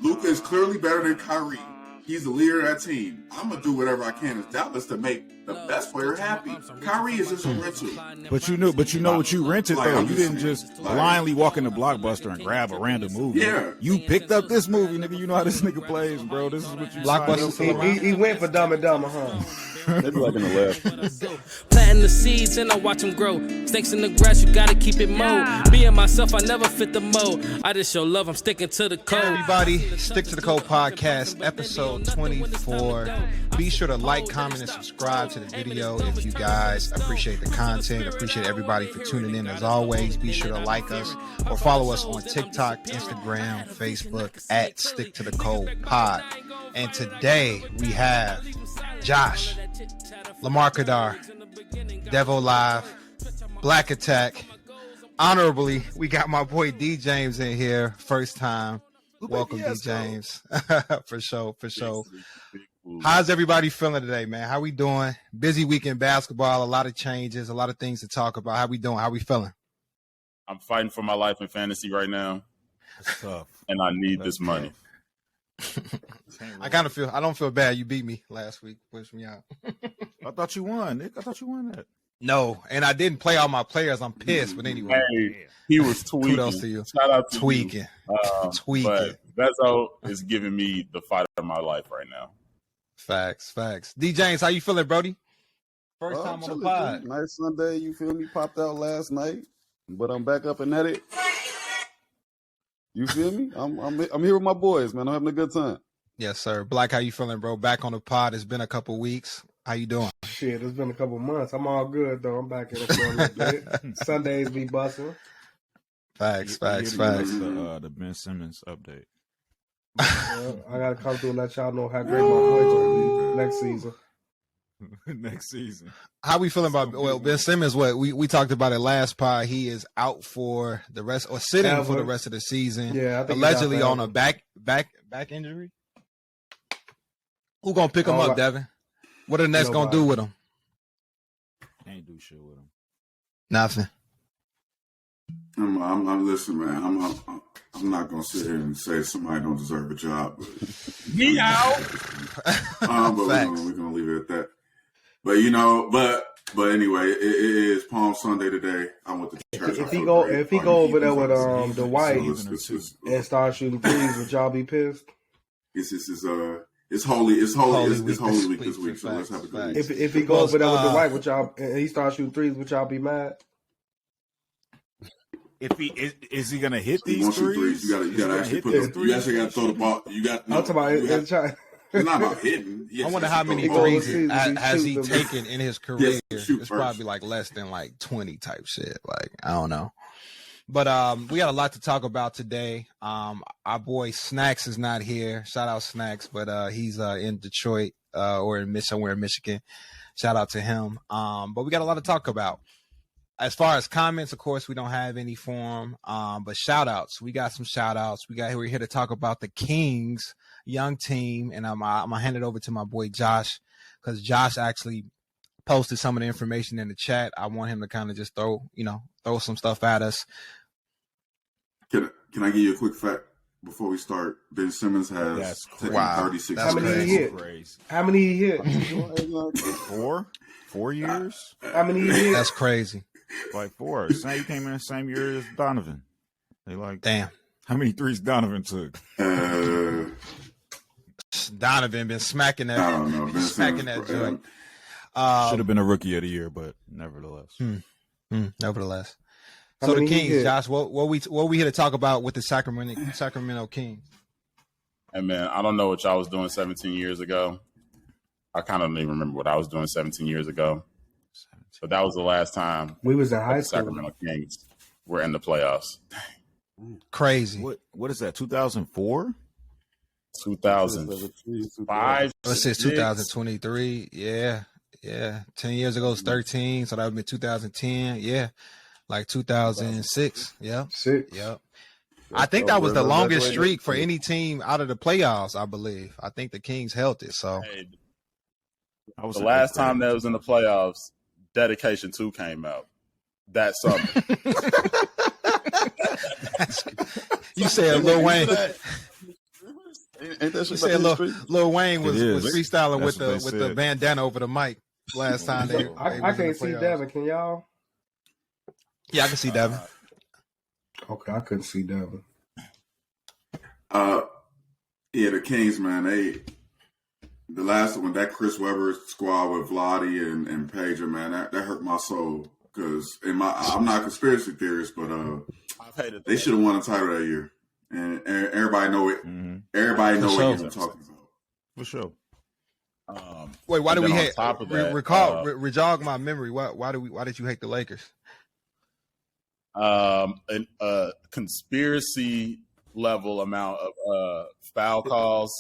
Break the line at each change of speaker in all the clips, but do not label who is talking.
Luka is clearly better than Kyrie. He's the leader of that team. I'm going to do whatever I can as Dallas to make the best player happy. Kyrie is just a rental.
But you know what you rented, though. You didn't just blindly walk into Blockbuster and grab a random movie.
Yeah.
You picked up this movie, nigga. You know how this nigga plays, bro. This is what you
Blockbuster. He went for Dumb and Dumber, huh?
Maybe like in the left.
Planting the seeds and I watch them grow. Snakes in the grass, you gotta keep it mowed. Being myself, I never fit the mold. I just show love, I'm sticking to the code.
Everybody, Stick to the Code podcast, episode 24. Be sure to like, comment, and subscribe to the video if you guys appreciate the content. Appreciate everybody for tuning in as always. Be sure to like us or follow us on TikTok, Instagram, Facebook at Stick to the Code Pod. And today we have Josh, Lamar Kadar, Devo Live, Black Attack. Honorably, we got my boy D James in here. First time. Welcome, D James. For sure. How's everybody feeling today, man? How we doing? Busy week in basketball, a lot of changes, a lot of things to talk about. How we doing? How we feeling?
I'm fighting for my life in fantasy right now.
It's tough.
And I need this money.
I don't feel bad. You beat me last week. Push me out.
I thought you won, Nick. I thought you won that.
No, and I didn't play all my players. I'm pissed, but anyway.
Hey, he was tweaking.
Kudos to you.
Shout out to
tweaking.
you.
Tweaking.
But Bezo is giving me the fight of my life right now.
Facts. D James, how you feeling, Brody? First time on the pod.
Dude. Nice Sunday, you feel me? Popped out last night, but I'm back up and at it. You feel me? I'm here with my boys, man. I'm having a good time.
Yes, sir. Black, how you feeling, bro? Back on the pod. It's been a couple weeks. How you doing?
Shit, it's been a couple months. I'm all good though. I'm back in it for a little bit. Sundays be busting.
Facts.
The Ben Simmons update.
I gotta come through and let y'all know how great my points will be next season.
Next season.
How we feeling about Ben Simmons? What we talked about it last pod. He is out for the rest or sitting for the rest of the season.
Yeah, I think
allegedly on a back injury. Who gonna pick him up, Devin? What are the Nets gonna do with him?
Ain't do shit with him.
Nothing.
I'm listen, man. I'm not gonna sit here and say somebody don't deserve a job.
Me out.
But we're gonna leave it at that. But anyway, it is Palm Sunday today. I went to church.
If he go over there with Dwight and start shooting threes, would y'all be pissed?
It's holy week this week. So let's have a good week.
If he goes over there with Dwight, would y'all and he starts shooting threes, would y'all be mad?
If he is he gonna hit these threes?
You gotta actually you actually gotta throw the ball. I'm talking
about
it's not about hitting.
I wonder how many threes has he taken in his career. It's probably like less than like 20 type shit. Like, I don't know. But we got a lot to talk about today. Our boy Snacks is not here. Shout out Snacks, but he's in Detroit or somewhere in Michigan. Shout out to him. But we got a lot to talk about. As far as comments, of course, we don't have any for him. But shout outs. We got some shout outs. We're here to talk about the Kings young team. And I'm gonna hand it over to my boy Josh, because Josh actually posted some of the information in the chat. I want him to kind of just throw some stuff at us.
Can I give you a quick fact before we start? Ben Simmons has taken 36.
How many he hit? How many he hit?
4 years?
How many he hit?
That's crazy.
Like 4. He came in the same year as Donovan. They like,
damn.
How many threes Donovan took?
Donovan been smacking that.
I don't know.
Smacking that joint.
Should have been a rookie of the year, but nevertheless.
Nevertheless. So the Kings, Josh, what we here to talk about with the Sacramento Kings?
Hey man, I don't know what y'all was doing 17 years ago. I kind of don't even remember what I was doing 17 years ago. But that was the last time
we was in high school.
Sacramento Kings were in the playoffs.
Crazy.
What is that? 2004?
2005.
Let's say 2023. Yeah. 10 years ago was 13, so that would be 2010. Yeah. Like 2006. Yeah. Yep. I think that was the longest streak for any team out of the playoffs, I believe. I think the Kings held it. So
the last time that was in the playoffs, Dedication 2 came out that summer.
You said Lil Wayne.
Ain't that
You
shit
said
about the street?
Lil Wayne was
It is.
freestyling
That's
with
what they
the
said.
bandana over the mic last time they
I
was in
can't
the
see
playoffs.
Devin. Can y'all?
Yeah, I can see Devin.
Okay, I couldn't see Devin.
Yeah, the Kings, man. The last one, that Chris Webber squad with Vlade and Pager, man, that hurt my soul. Because I'm not a conspiracy theorist, but they should have won a title that year, and everybody know it.
Mm-hmm.
Everybody know
For
what
sure.
I'm talking about.
For sure.
Wait, why did we hate?
Top of that,
Jog my memory. Why did you hate the Lakers?
A conspiracy level amount of foul calls.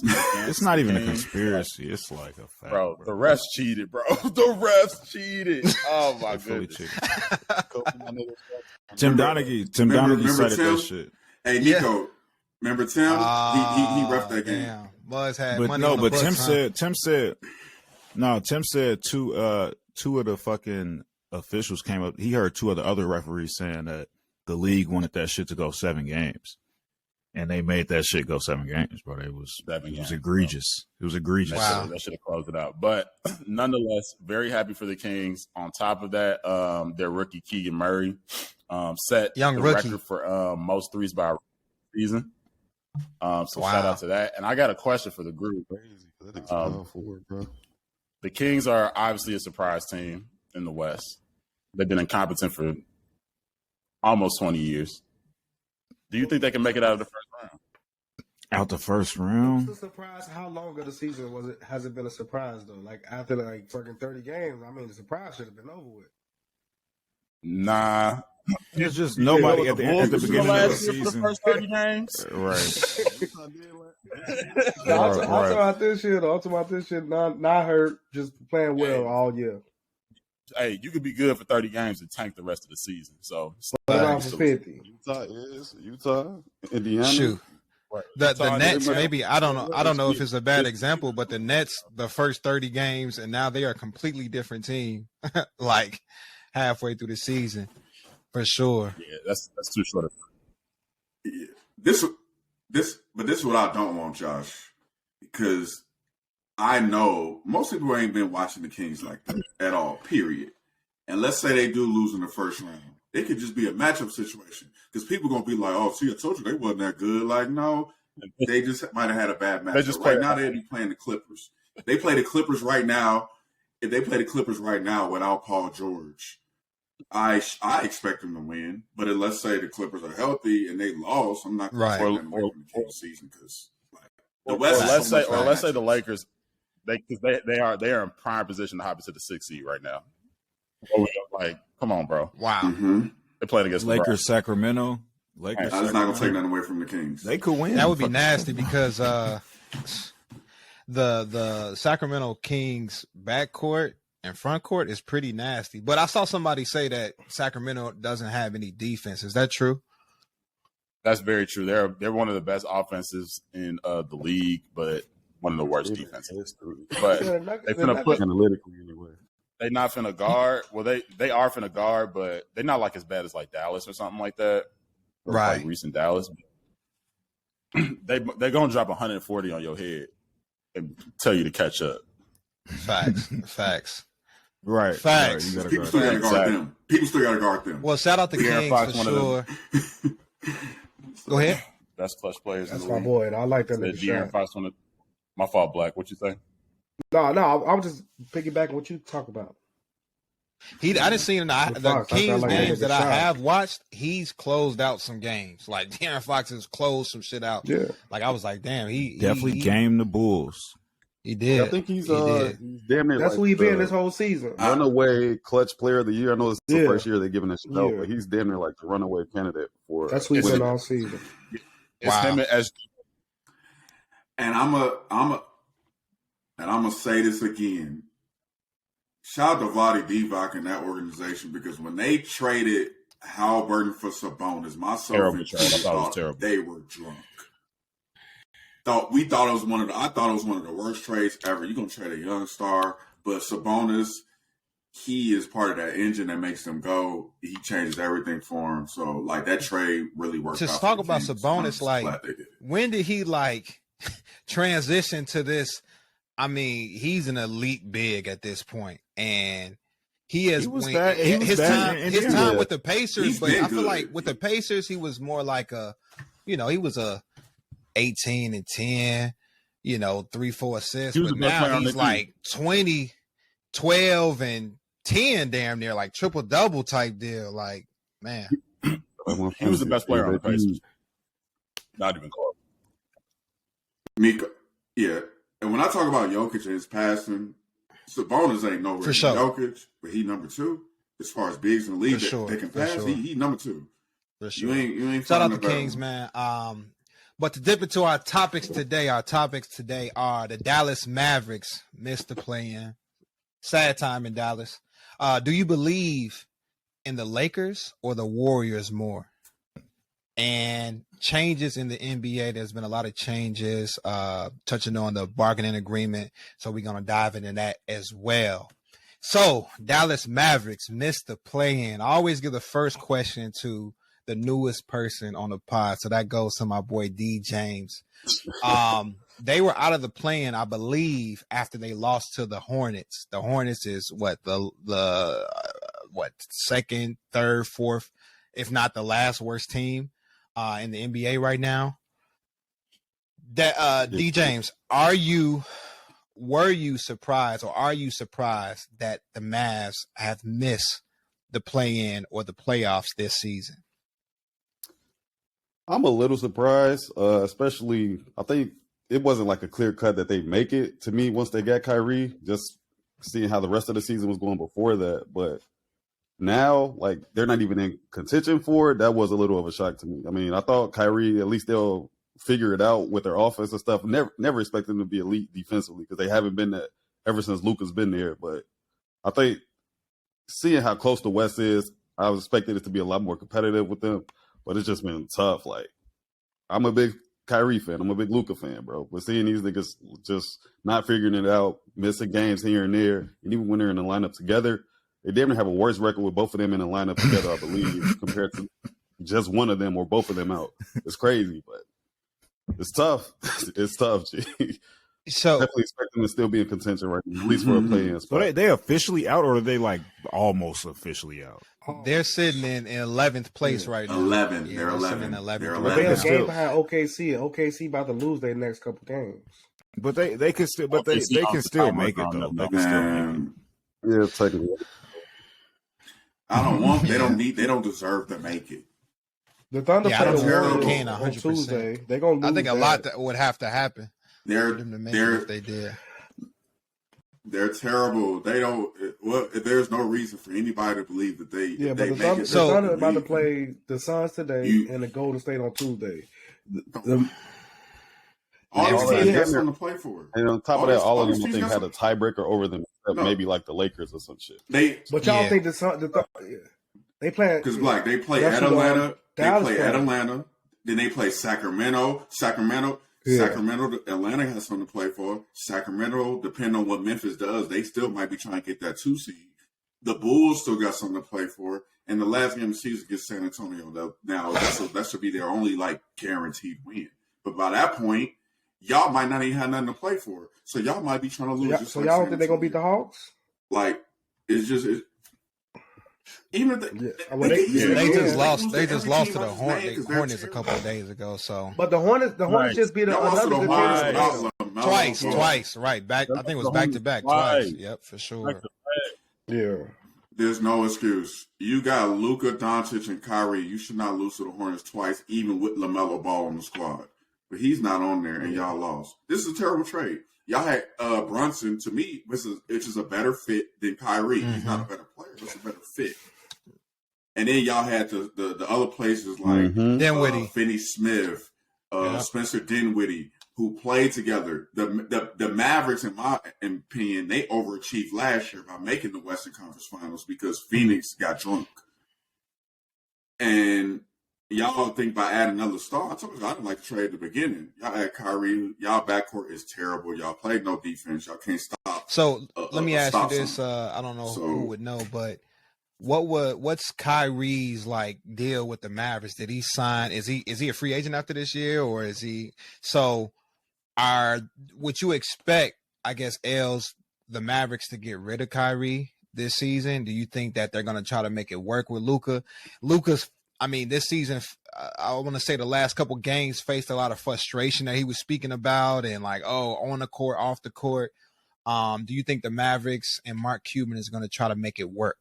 It's not even a conspiracy. It's like a fact,
bro. The refs cheated, bro. The refs cheated. Oh my goodness.
Tim Donaghy cited that shit.
Hey, Nico, remember Tim? He reffed that game.
Damn. Buzz had
But
money
no,
on the
but
Bucks,
Tim said two of the fucking officials came up. He heard two of the other referees saying that the league wanted that shit to go 7 games. And they made that shit go 7 games, bro. It was egregious. Bro. It was egregious.
Wow.
That should have closed it out. But nonetheless, very happy for the Kings. On top of that, their rookie Keegan Murray set the record for most threes by a season. So shout out to that. And I got a question for the group. The Kings are obviously a surprise team in the West. They've been incompetent for almost 20 years. Do you think they can make it out of the first round?
Out the first round?
What's the surprise? How long of the season was it? Has it been a surprise though? Like after like fucking 30 games, I mean, the surprise should have been over with.
Nah.
It's just nobody at the beginning of the season.
For the first 30 games?
Right.
I'm talking about this shit. I'm talking about this shit. Not hurt, just playing well all year.
Hey, you could be good for 30 games and tank the rest of the season. So,
for 50.
Utah, Indiana.
Shoot. The Nets, maybe I don't know if it's a bad example, but the Nets, the first 30 games, and now they are a completely different team. Like halfway through the season, for sure.
Yeah, that's too short.
Yeah. This is what I don't want, Josh, because I know most people ain't been watching the Kings like that at all, period. And let's say they do lose in the first round. It could just be a matchup situation because people going to be like, oh, see, I told you they wasn't that good. Like, no, they just might have had a bad matchup. Right now, they'd be playing the Clippers. They play the Clippers right now. If they play the Clippers right now without Paul George, I expect them to win. But let's say the Clippers are healthy and they lost, I'm not going to take them away from the Kings season because the West.
Let's say the Lakers. They are in prime position to hop into the 6th seed right now. Like, come on, bro.
Wow.
Mm-hmm.
They're playing against
Lakers, Sacramento.
I was not going to take nothing away from the Kings.
They could win.
That would be nasty because the Sacramento Kings backcourt and front court is pretty nasty. But I saw somebody say that Sacramento doesn't have any defense. Is that true?
That's very true. They're one of the best offenses in the league, but one of the worst defenses. But they finna put
analytically anyway.
They not finna guard. Well, they are finna guard, but they're not like as bad as like Dallas or something like that.
Right.
Like recent Dallas. They're gonna drop 140 on your head and tell you to catch up.
Facts.
Right.
Facts.
People still gotta guard them. People still gotta guard them.
Well, shout out to Kings for sure. Go ahead.
Best clutch players.
That's my boy. I like that nigga
De'Aaron Fox. My fault, Black. What you say?
No, I'm just piggybacking what you talk about.
I didn't see the Kings
like
games that I have watched. He's closed out some games. Like De'Aaron Fox has closed some shit out.
Yeah.
Like I was like, damn, he
definitely gamed the Bulls.
He did.
I think he's damn near.
That's
like
who he been this whole season.
Runaway clutch player of the year. I know it's the first year they're giving that shit out, but he's damn near like the runaway candidate for.
That's who he's been all season.
It's him as.
And I'm gonna say this again. Shout out to Vlade Divac and that organization because when they traded Halliburton for Sabonis, myself and Trey thought they were drunk. I thought it was one of the worst trades ever. You're gonna trade a young star, but Sabonis, he is part of that engine that makes them go. He changes everything for him. So like that trade really worked out.
Just talk about Sabonis. Like when did he like transition to this. I mean, he's an elite big at this point, and his time with the Pacers. But I feel like with the Pacers, he was more like he was a 18 and 10, 3-4 assists. But now he's like 20, 12 and 10, damn near like triple double type deal. Like, man,
he was the best player on the Pacers. Not even close.
Mika, yeah. And when I talk about Jokic and his passing, Sabonis ain't nowhere
for sure.
Jokic, but he number 2 as far as bigs in the league that can pass. Sure. He number 2.
For sure.
You ain't
shout out to Kings, man. But to dip into our topics today are the Dallas Mavericks missed the play-in. Sad time in Dallas. Do you believe in the Lakers or the Warriors more? And changes in the NBA, there's been a lot of changes, touching on the bargaining agreement. So we're going to dive into that as well. So Dallas Mavericks missed the play-in. I always give the first question to the newest person on the pod. So that goes to my boy D James. They were out of the play-in, I believe, after they lost to the Hornets. The Hornets is the second, third, fourth, if not the last worst team in the NBA right now. That D James, were you surprised, or are you surprised that the Mavs have missed the play-in or the playoffs this season?
I'm a little surprised, especially I think it wasn't like a clear cut that they make it to me once they got Kyrie, just seeing how the rest of the season was going before that. But now, like, they're not even in contention for it. That was a little of a shock to me. I mean, I thought Kyrie, at least they'll figure it out with their offense and stuff. Never expected them to be elite defensively because they haven't been that ever since Luka's been there. But I think seeing how close the West is, I was expecting it to be a lot more competitive with them. But it's just been tough. Like, I'm a big Kyrie fan. I'm a big Luka fan, bro. But seeing these niggas just not figuring it out, missing games here and there, and even when they're in the lineup together, they damn near have a worse record with both of them in the lineup together, I believe, compared to just one of them or both of them out. It's crazy, but it's tough. It's tough, G.
So
definitely expect them to still be in contention right now, at least for a play-in spot.
So they officially out, or are they like almost officially out?
They're sitting in 11th place right now.
11.
Yeah,
they're 11.
In 11th.
They're a game behind OKC. OKC about to lose their next couple games.
But they can still, but they can still make it though. They can still make it.
Yeah, technically.
They don't deserve to make it.
The Thunder play the Warriors on
100%.
Tuesday. They're gonna lose.
I think a lot that would have to happen.
If they did. They're terrible. They don't. Well, there's no reason for anybody to believe that they.
Yeah,
they
but
make
the Thunder are about to play the Suns today and the Golden State on Tuesday.
All these teams have something to play for.
And on top of that, all of them I think had a tiebreaker over them, maybe like the Lakers or some shit.
But y'all think the Suns? They play
because they play at Atlanta. Atlanta. Then they play Sacramento. Sacramento, Atlanta has something to play for. Sacramento, depending on what Memphis does, they still might be trying to get that 2 seed. The Bulls still got something to play for. And the last game of the season against San Antonio. Now, that should be their only, guaranteed win. But by that point, y'all might not even have nothing to play for. So y'all might be trying to lose.
So y'all don't think they're going to beat the Hawks?
It's just... Even
they just lost. They just lost to the Hornets a couple of days ago. So,
but the Hornets just beat another good team
twice. Right back. I think it was back to back twice. Yep, for sure.
Yeah.
There's no excuse. You got Luka, Doncic, and Kyrie. You should not lose to the Hornets twice, even with LaMelo Ball on the squad. But he's not on there, and y'all lost. This is a terrible trade. Y'all had Brunson. To me, which is a better fit than Kyrie. He's not a better player. It's a better fit. And then y'all had the other places like
Dinwiddie,
Finney Smith, Spencer Dinwiddie, who played together. The Mavericks, in my opinion, they overachieved last year by making the Western Conference Finals because Phoenix got drunk. And y'all think by adding another star, I told you I didn't like the trade at the beginning. Y'all had Kyrie. Y'all backcourt is terrible. Y'all played no defense. Y'all can't stop.
So let me ask you this. I don't know who would know, but what's Kyrie's deal with the Mavericks? Did he sign? Is he a free agent after this year, or is he? So would you expect, I guess, the Mavericks to get rid of Kyrie this season? Do you think that they're going to try to make it work with Luka? Luka's, I mean, this season, I want to say the last couple games faced a lot of frustration that he was speaking about, and like, on the court, off the court. Do you think the Mavericks and Mark Cuban is going to try to make it work?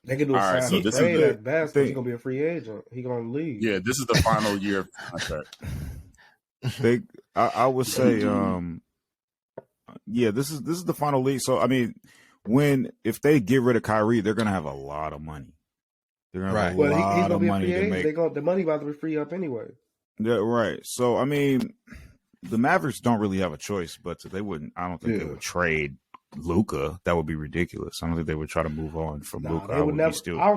They can do a
All right,
sign
so
and
this
trade
is the
at best. He's gonna be a free agent. He's gonna leave.
Yeah, this is the final year of contract.
I would say, this is the final league. So I mean, if they get rid of Kyrie, they're gonna have a lot of money. They're gonna have a lot of money to make.
The money about to be free up anyway.
Yeah, right. So I mean, the Mavericks don't really have a choice, but they wouldn't. I don't think they would trade Luka. That would be ridiculous. I don't think they would try to move on from Luka.
I don't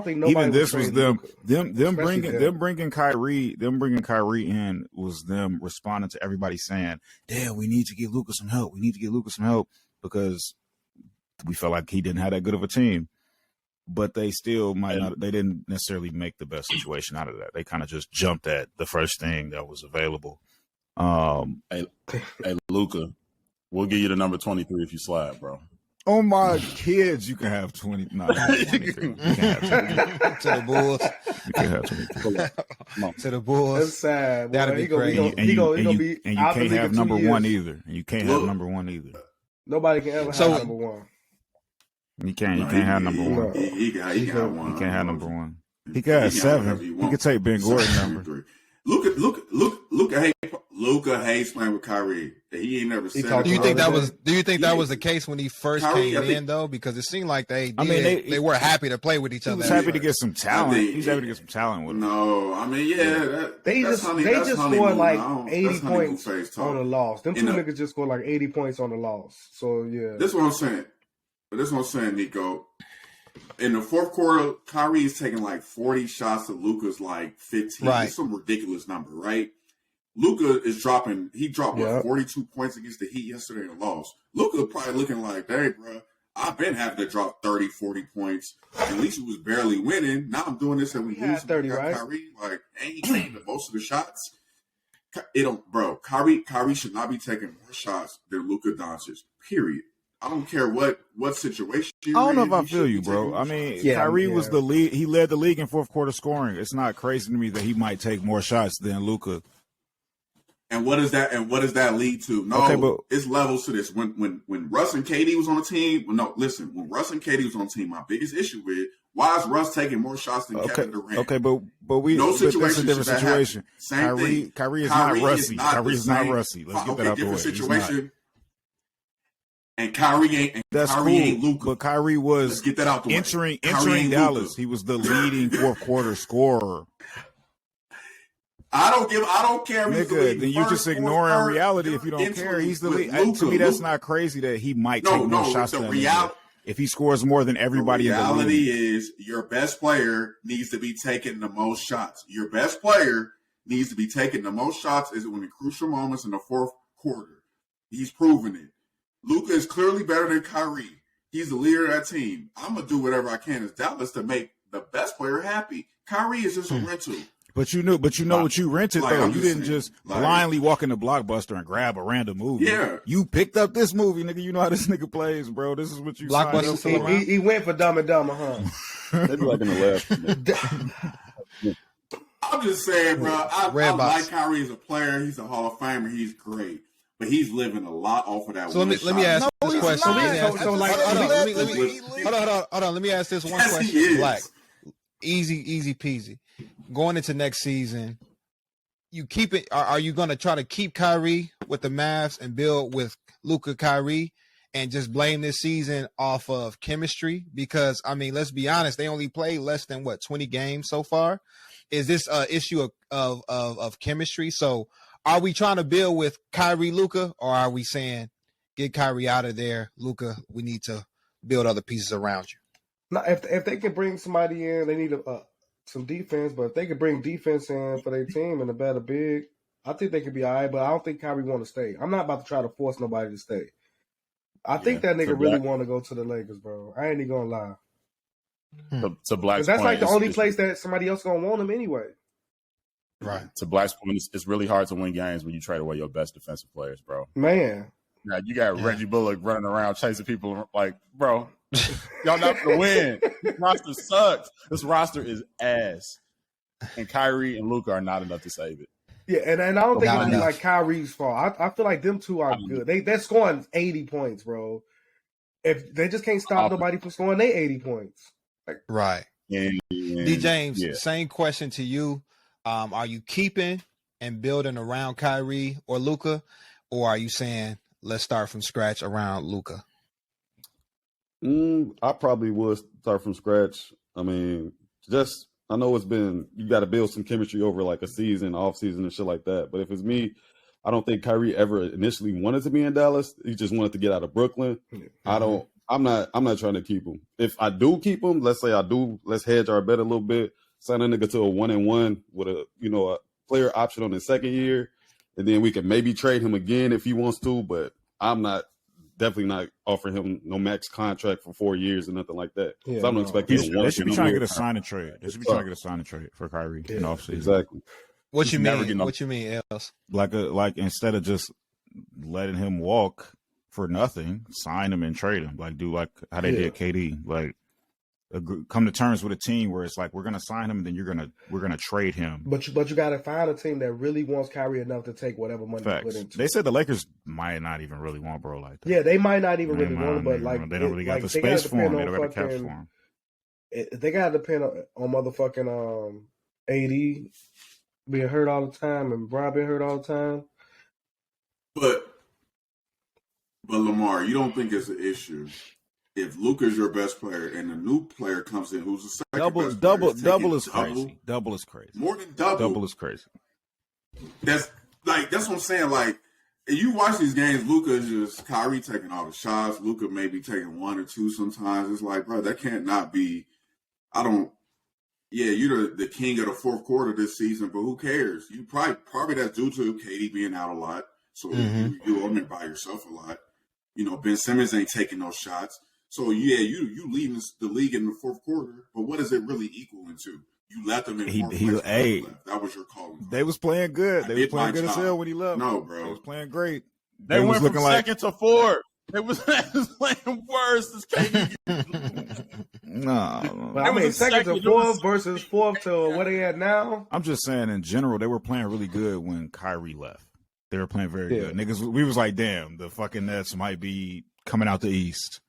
think nobody.
Even this was them
Luka.
bringing Kyrie in was them responding to everybody saying, "Damn, we need to get Luka some help. We need to get Luka some help," because we felt like he didn't have that good of a team. But they still might not. They didn't necessarily make the best situation out of that. They kind of just jumped at the first thing that was available.
Hey, Luka, we'll give you the number 23 if you slide, bro.
Oh my kids, you can have 20. No, 23. You can have 20.
To the Bulls.
You can have 23.
To the Bulls.
That's sad.
That'd be crazy.
And you can't have number one either. And you can't have number one either.
Nobody can ever have number one.
You can't have number one.
He got one.
He can't have number one. He can have 7. He could take Ben Gordon number.
Luka hates playing with Kyrie. He ain't never said.
Do you think that was the case when he first came in though? Because it seemed like they were happy to play with each other.
He was happy to get some talent. He's happy to get some talent with him.
No, I mean,
they just scored like 80 points on the loss. Them two niggas just scored like 80 points on the loss. So yeah,
this is what I'm saying. Nico. In the fourth quarter, Kyrie is taking like 40 shots to Luka's like 15.
Right.
It's some ridiculous number, right? Luka is dropping. He dropped 42 points against the Heat yesterday and lost. Luka probably looking like, "Hey, bro, I've been having to drop 30, 40 points. At least he was barely winning. Now I'm doing this and we lose.
30, right?
Kyrie, like, ain't he taking the most of the shots? Kyrie should not be taking more shots than Luka Doncic. Period. I don't care what situation.
I don't know if I feel you, bro. I mean, Kyrie was the lead. He led the league in fourth quarter scoring. It's not crazy to me that he might take more shots than Luka.
And what does that lead to? No, it's levels to this. When Russ and KD was on the team, when Russ and KD was on the team, my biggest issue with why is Russ taking more shots than Kevin Durant?
Okay, but that's a different situation. Kyrie is not Rusty. Kyrie is not Rusty. Let's get that out the way.
Situation. And Kyrie ain't.
That's
Kyrie
cool.
Ain't Luka.
But Kyrie was
Let's get that out the
entering
Dallas.
Luka. He was the leading fourth quarter scorer.
I don't care.
Nigga, then you're just ignoring reality if you don't care. He's the lead. To me, that's not crazy that he might take more shots than Luka. If he scores more than everybody in the league.
The reality is your best player needs to be taking the most shots. Your best player needs to be taking the most shots is when the crucial moments in the fourth quarter. He's proven it. Luka is clearly better than Kyrie. He's the leader of that team. I'm going to do whatever I can as Dallas to make the best player happy. Kyrie is just a rental.
But you know what you rented though. You didn't just blindly walk into Blockbuster and grab a random movie. Yeah. You picked up this movie, nigga. You know how this nigga plays, bro. This is what you
Blockbuster. He went for Dumb and Dumber, huh?
Maybe like in the left.
I'm just saying, bro. I like Kyrie as a player. He's a Hall of Famer. He's great. But he's living a lot off of that.
So let me ask this question. Hold on. Let me ask this one question. Black, easy peasy. Going into next season, you keep it. Are you going to try to keep Kyrie with the Mavs and build with Luka, Kyrie, and just blame this season off of chemistry? Because I mean, let's be honest, they only played less than 20 games so far. Is this an issue of chemistry? So. Are we trying to build with Kyrie, Luka, or are we saying get Kyrie out of there, Luka? We need to build other pieces around you.
Now, if they can bring somebody in, they need some defense. But if they can bring defense in for their team and a better big, I think they could be all right. But I don't think Kyrie want to stay. I'm not about to try to force nobody to stay. I think that nigga really want to go to the Lakers, bro. I ain't even gonna lie.
To Black's
that's like the only place that somebody else gonna want him anyway.
Right.
To Black's point, it's really hard to win games when you trade away your best defensive players, bro.
Man.
Now, you got Reggie Bullock running around chasing people like, bro, y'all not going to win. This roster sucks. This roster is ass. And Kyrie and Luka are not enough to save it.
Yeah, and I don't think it's like Kyrie's fault. I feel like them two are good. They're scoring 80 points, bro. If they just can't stop nobody from scoring their 80 points.
Right.
And
D. James, same question to you. Are you keeping and building around Kyrie or Luka, or are you saying let's start from scratch around Luka?
I probably would start from scratch. I mean, I know it's been, you got to build some chemistry over like a season, off season and shit like that. But if it's me, I don't think Kyrie ever initially wanted to be in Dallas. He just wanted to get out of Brooklyn. Mm-hmm. I'm not trying to keep him. If I do keep him, let's say I do, let's hedge our bet a little bit, sign a nigga to a 1-and-1 with a player option on his second year. And then we can maybe trade him again if he wants to, but I'm definitely not offering him no max contract for 4 years or nothing like that.
Yeah,
so I'm not expecting
they should be trying to get a sign and trade. They should be trying to get a sign and trade for Kyrie in the offseason.
Exactly.
What you mean? What you mean, else?
Like instead of just letting him walk for nothing, sign him and trade him. Like do like how they did KD. Like come to terms with a team where it's like we're gonna sign him and then we're gonna trade him.
But you gotta find a team that really wants Kyrie enough to take whatever money they put into.
They said the Lakers might not even really want bro like that.
Yeah, they might not even really want him, but like
they don't really got the space for him. They don't got the caps for him.
They gotta depend on motherfucking AD being hurt all the time and Bron being hurt all the time.
But Lamar, you don't think it's an issue if Luka's your best player and a new player comes in who's the second best player?
Double is crazy. Double is crazy.
More than double.
Double is crazy.
That's what I'm saying. Like, if you watch these games, Luka is just Kyrie taking all the shots. Luka maybe taking 1 or 2 sometimes. It's like, bro, that can't not be. You're the king of the fourth quarter this season, but who cares? You probably that's due to KD being out a lot, so you're only by yourself a lot. Ben Simmons ain't taking those shots. So, you leading the league in the fourth quarter, but what is it really equaling to? You left them in fourth place. That was your call.
They was playing good. They was playing good as hell when he left.
No, bro.
They was playing great.
They went from second to fourth. It was playing worse. This
No.
But I mean, second to fourth versus fourth to what they at now.
I'm just saying in general, they were playing really good when Kyrie left. They were playing very good. Niggas, we was like, damn, the fucking Nets might be coming out the East.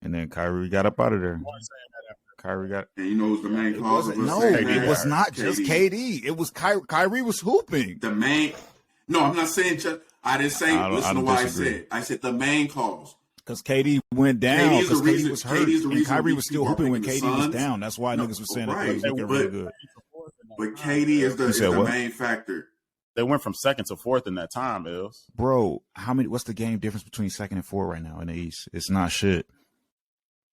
And then Kyrie got up out of there. Kyrie got.
And you know who's the main cause of
No, it was not just KD. It was Kyrie was hooping.
The main. No, I'm not saying just. I didn't say. Listen to what I said. I said the main cause.
Because KD went down. Because KD was hurt. And Kyrie was still hooping when KD was down. That's why niggas was saying that he was looking really good.
But KD is the main factor.
They went from second to fourth in that time, Ills.
Bro, what's the game difference between second and fourth right now in the East? It's not shit.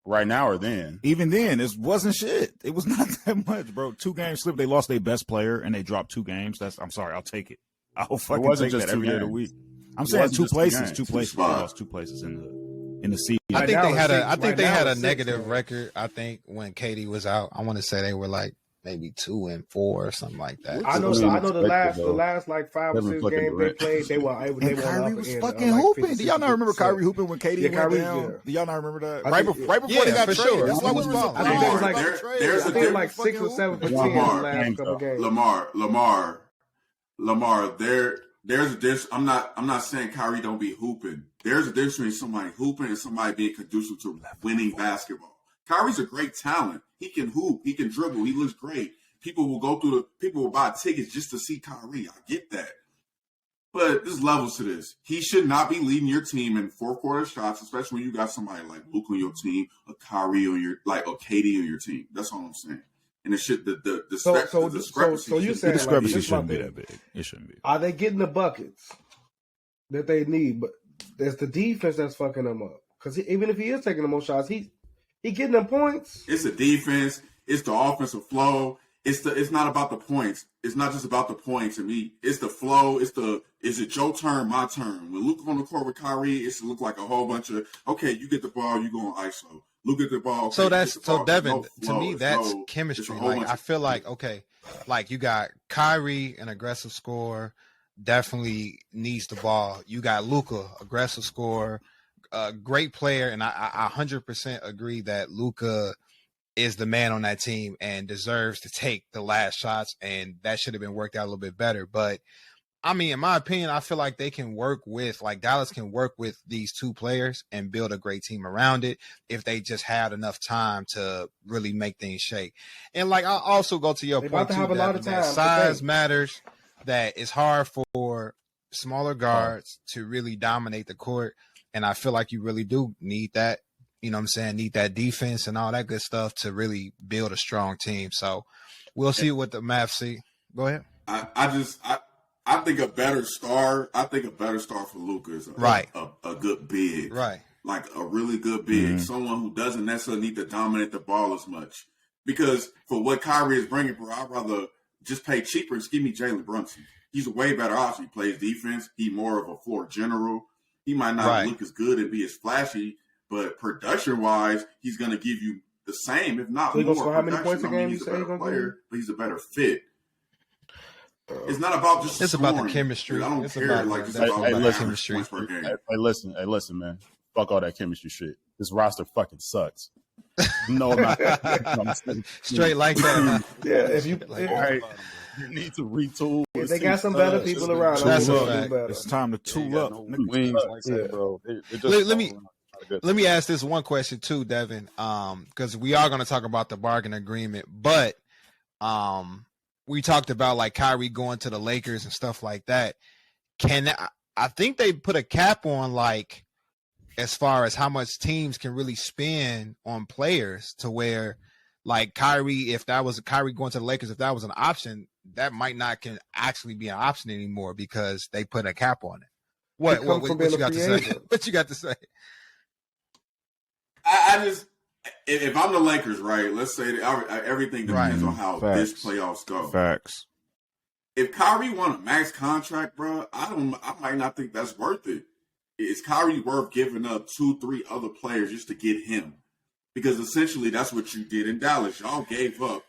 Right now or then?
Even then, it wasn't shit. It was not that much, bro. 2 games slipped. They lost their best player and they dropped 2 games. I'm sorry. I'll take it. I'll fucking take that every day of the week. I'm saying 2 places. 2 places. They lost 2 places in the season.
I think they had a negative record. I think when KD was out, I want to say they were like maybe 2-4 or something like that.
I know the last like 5 or 6 games they played, they were able.
And Kyrie was fucking hooping. Do y'all not remember Kyrie hooping when KD went down? Do y'all not remember that? Right before they got traded.
Sure.
That's why we was
I think there was like 6 or 7 for 10 in the last couple games.
Lamar. There's this. I'm not saying Kyrie don't be hooping. There's a difference between somebody hooping and somebody being conducive to winning basketball. Kyrie's a great talent. He can hoop. He can dribble. He looks great. People will buy tickets just to see Kyrie. I get that. But there's levels to this. He should not be leading your team in fourth quarter shots, especially when you got somebody like Luka on your team, a Kyrie on your or KD on your team. That's all I'm saying. And it should the discrepancy.
So you saying
the discrepancy shouldn't be that big. It shouldn't be.
Are they getting the buckets that they need? But there's the defense that's fucking them up. Because even if he is taking the most shots, he getting them points.
It's the defense. It's the offensive flow. it's not about the points. It's not just about the points to me. It's the flow. Is it your turn, my turn? When Luka on the court with Kyrie, it should look like a whole bunch of, okay, you get the ball, you go on ISO. Luka get the ball. Okay,
so Devin, to me, that's chemistry. Like, I feel like, okay, like you got Kyrie, an aggressive scorer, definitely needs the ball. You got Luka, aggressive scorer, great player, and I 100% agree that Luka is the man on that team and deserves to take the last shots, and that should have been worked out a little bit better. But I mean, in my opinion, I feel like they can work with, like Dallas can work with these two players and build a great team around it if they just had enough time to really make things shake. And like, I'll also go to your point too, that size matters, that it's hard for smaller guards to really dominate the court. And I feel like you really do need that. You know what I'm saying? Need that defense and all that good stuff to really build a strong team. So we'll see what the Mavs see. Go ahead.
I think a better star. I think a better star for Luka is a good big,
right?
Like a really good big, someone who doesn't necessarily need to dominate the ball as much. Because for what Kyrie is bringing, bro, I'd rather just pay cheaper and just give me Jalen Brunson. He's a way better option. He plays defense. He's more of a floor general. He might not look as good and be as flashy, but production-wise, he's going to give you the same, if not more.
So how many points a game you say he's going to
do? But he's a better fit. It's not about just
it's
scoring.
About the chemistry.
I don't care. Like, just about
chemistry.
Hey, listen, man. Fuck all that chemistry shit. This roster fucking sucks. No, I'm not.
Straight like that.
Yeah, if you
you need to retool.
If they got some better people around,
that's it's time to tool up.
Bro.
Let me ask this one question too, Devin. Because we are going to talk about the bargain agreement, but we talked about like Kyrie going to the Lakers and stuff like that. I think they put a cap on like as far as how much teams can really spend on players to where like Kyrie, if that was Kyrie going to the Lakers, if that was an option, that might not can actually be an option anymore because they put a cap on it. What you got to say? What you got to say?
I just, if I'm the Lakers, right, let's say that everything depends on how this playoffs go.
Facts.
If Kyrie won a max contract, bro, I might not think that's worth it. Is Kyrie worth giving up 2-3 other players just to get him? Because essentially that's what you did in Dallas. Y'all gave up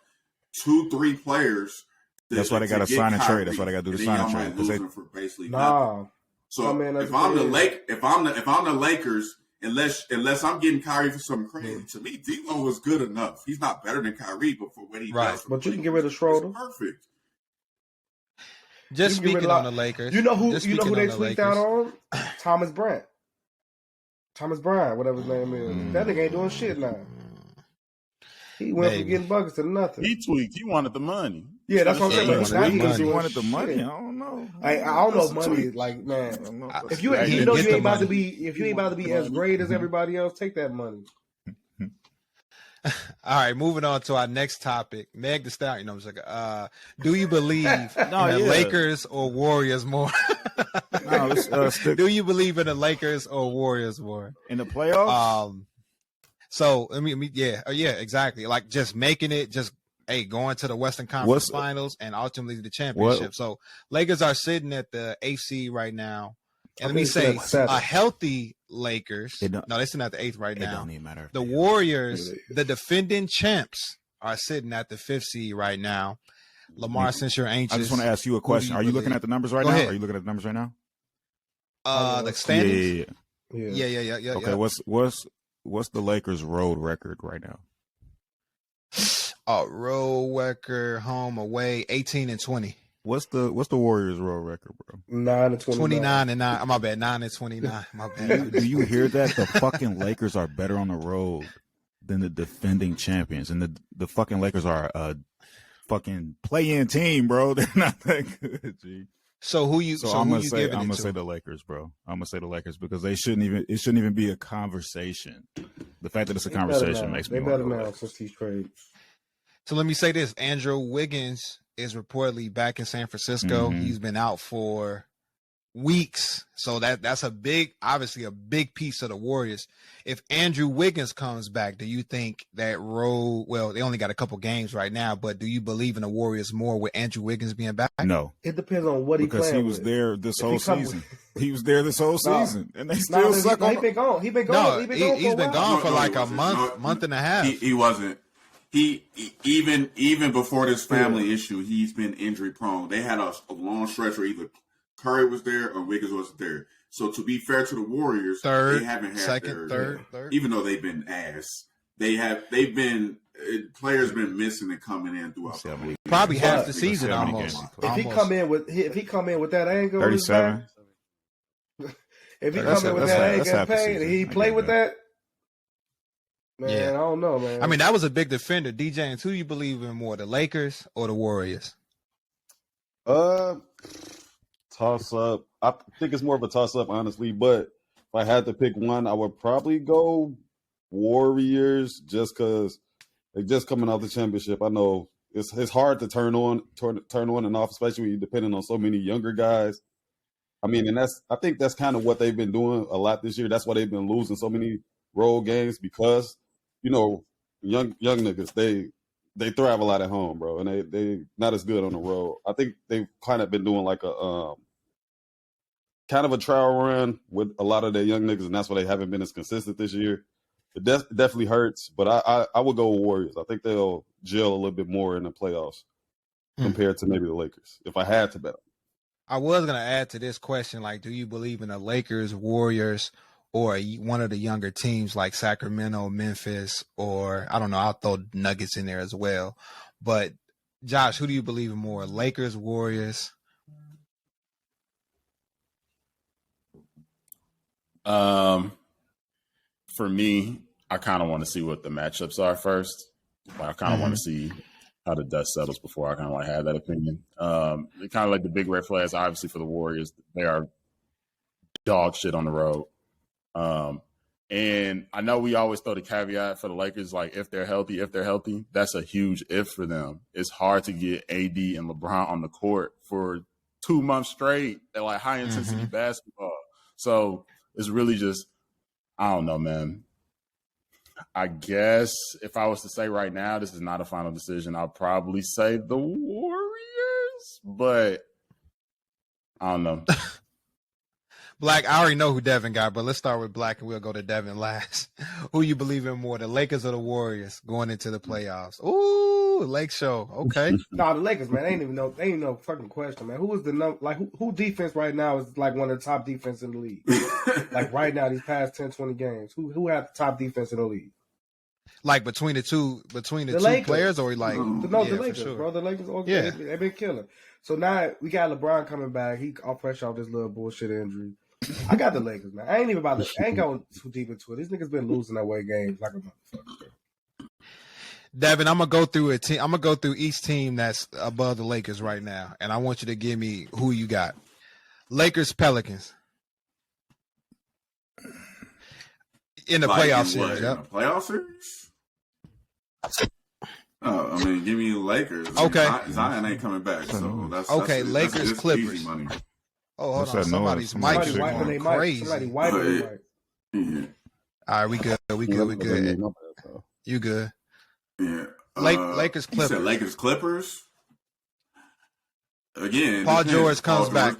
2-3 players.
That's why they got to sign and trade. That's why they got to do the sign and trade.
Lose them for basically nothing. So if I'm the Lakers, unless I'm getting Kyrie for something crazy, to me, D'Lo was good enough. He's not better than Kyrie, but for what he does,
but you can get rid of Schroeder.
Perfect.
Just speaking on the Lakers,
you know who they tweaked out on? Thomas Bryant, whatever his name is. That nigga ain't doing shit now. He went from getting buckets to nothing.
He tweaked. He wanted the money.
Yeah, that's what I'm saying.
He wanted the money. I don't know.
I don't know if money is like, man. If you ain't about to be as great as everybody else, take that money.
All right, moving on to our next topic. Meg Thee Stallion, do you believe in the Lakers or Warriors more? Do you believe in the Lakers or Warriors more?
In the playoffs?
So, exactly. Like just making it, going to the Western Conference Finals and ultimately the championship. So, Lakers are sitting at the 8th seed right now. And let me say, a healthy Lakers. They're sitting at the 8th right now.
It don't even matter.
The Warriors, the defending champs, are sitting at the 5th seed right now. Lamar, since you're anxious,
I just want to ask you a question. Are you looking at the numbers right now? Are you looking at the numbers right now?
The standings.
Yeah. Okay, what's the Lakers' road record right now?
Road record, home, away, 18-20.
What's the Warriors' road record, bro?
9-29.
29-9. My bad. 9-29. My bad.
Do you hear that? The fucking Lakers are better on the road than the defending champions, and the fucking Lakers are a fucking play-in team, bro. They're not that good, G.
So
I'm gonna say the Lakers, bro. I'm gonna say the Lakers because it shouldn't even be a conversation. The fact that it's a conversation makes me
better now since these trades.
So let me say this: Andrew Wiggins is reportedly back in San Francisco. He's been out for weeks. So that's obviously a big piece of the Warriors. If Andrew Wiggins comes back, do you think that role? Well, they only got a couple games right now, but do you believe in the Warriors more with Andrew Wiggins being back?
No,
it depends on what
because he was
with.
there this whole season. He was there this whole season, and they still suck on.
He's been gone. He's been gone.
He's been gone for like a month and a half.
He wasn't. He even before this family issue, he's been injury prone. They had a long stretch where either Curry was there or Wiggins wasn't there. So to be fair to the Warriors, they haven't had third. Even though they've been ass, they've been players been missing and coming in throughout the week.
Probably half the season almost.
If he come in with that angle,
37.
If he come in with that angle pain and he play with that. Man, I don't know, man.
I mean, that was a big defender. DJ, and who you believe in more, the Lakers or the Warriors?
Toss up. I think it's more of a toss up, honestly. But if I had to pick one, I would probably go Warriors, just because they're just coming off the championship. I know it's hard to turn on and off, especially when you're depending on so many younger guys. I mean, and I think that's kind of what they've been doing a lot this year. That's why they've been losing so many road games, because young niggas, they thrive a lot at home, bro, and they not as good on the road. I think they've kind of been doing like a kind of a trial run with a lot of their young niggas, and that's why they haven't been as consistent this year. It definitely hurts, but I would go with Warriors. I think they'll gel a little bit more in the playoffs compared to maybe the Lakers, if I had to bet.
I was going to add to this question, like, do you believe in the Lakers, Warriors, or one of the younger teams like Sacramento, Memphis, or I don't know, I'll throw Nuggets in there as well. But Josh, who do you believe in more, Lakers, Warriors?
For me, I kind of want to see what the matchups are first. I kind of want to see how the dust settles before I kind of like have that opinion. Kind of like the big red flags, obviously, for the Warriors. They are dog shit on the road. And I know we always throw the caveat for the Lakers, like if they're healthy, that's a huge if for them. It's hard to get AD and LeBron on the court for 2 months straight at like high intensity basketball. So it's really just, I don't know, man. I guess if I was to say right now, this is not a final decision, I'll probably say the Warriors, but I don't know.
Black, I already know who Devin got, but let's start with Black and we'll go to Devin last. Who you believe in more, the Lakers or the Warriors going into the playoffs? Ooh, Lake Show. Okay.
No, the Lakers, man. They ain't no fucking question, man. Who is the number? Like, who defense right now is like one of the top defense in the league? Like right now, these past 10, 20 games, who have the top defense in the league?
Like between the two
Lakers.
Players, or like
the Lakers, sure. Bro. The Lakers, they've been killing. So now we got LeBron coming back. He all fresh off this little bullshit injury. I got the Lakers, man. I ain't going too deep into it. These niggas been losing away games like a motherfucker.
Devin, I'm gonna go through a team. I'm gonna go through each team that's above the Lakers right now, and I want you to give me who you got. Lakers, Pelicans in the playoff series.
Yep. In the playoff series? I mean, give me the Lakers.
Okay,
Zion ain't coming back, so that's
okay.
That's
Lakers, Clippers.
Easy money.
Oh, hold on. Somebody's mic is going crazy.
Somebody wiping their mic.
All right, we good. We good. You good?
Yeah.
Lakers, Clippers.
You said Lakers, Clippers. Again,
Paul George comes back.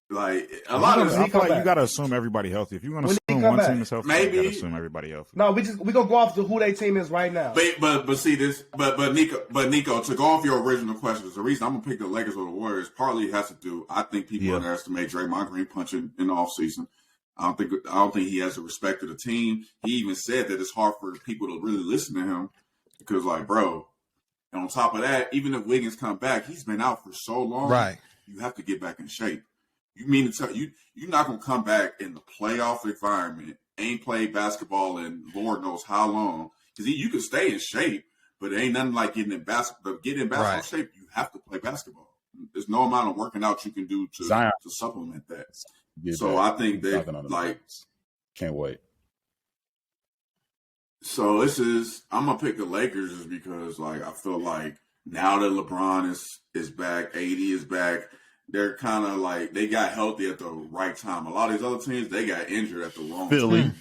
Like a lot of
I feel like you got to assume everybody healthy. If you're going to assume one team is healthy,
maybe
you got to assume everybody healthy.
No, we gonna go off to who their team is right now.
But see this. But Nico, to go off your original questions, the reason I'm gonna pick the Lakers or the Warriors partly has to do. I think people underestimate Draymond Green punching in the offseason. I don't think he has the respect of the team. He even said that it's hard for people to really listen to him because, like, bro. And on top of that, even if Wiggins come back, he's been out for so long.
Right.
You have to get back in shape. You mean to tell you're not gonna come back in the playoff environment, ain't played basketball in Lord knows how long? Because you can stay in shape, but it ain't nothing like getting in basketball. But getting in basketball shape, you have to play basketball. There's no amount of working out you can do to supplement that. So I think that like
can't wait.
So I'm gonna pick the Lakers just because like I feel like now that LeBron is back, AD is back. they're kind of like they got healthy at the right time. A lot of these other teams, they got injured at the wrong
Philly.
time.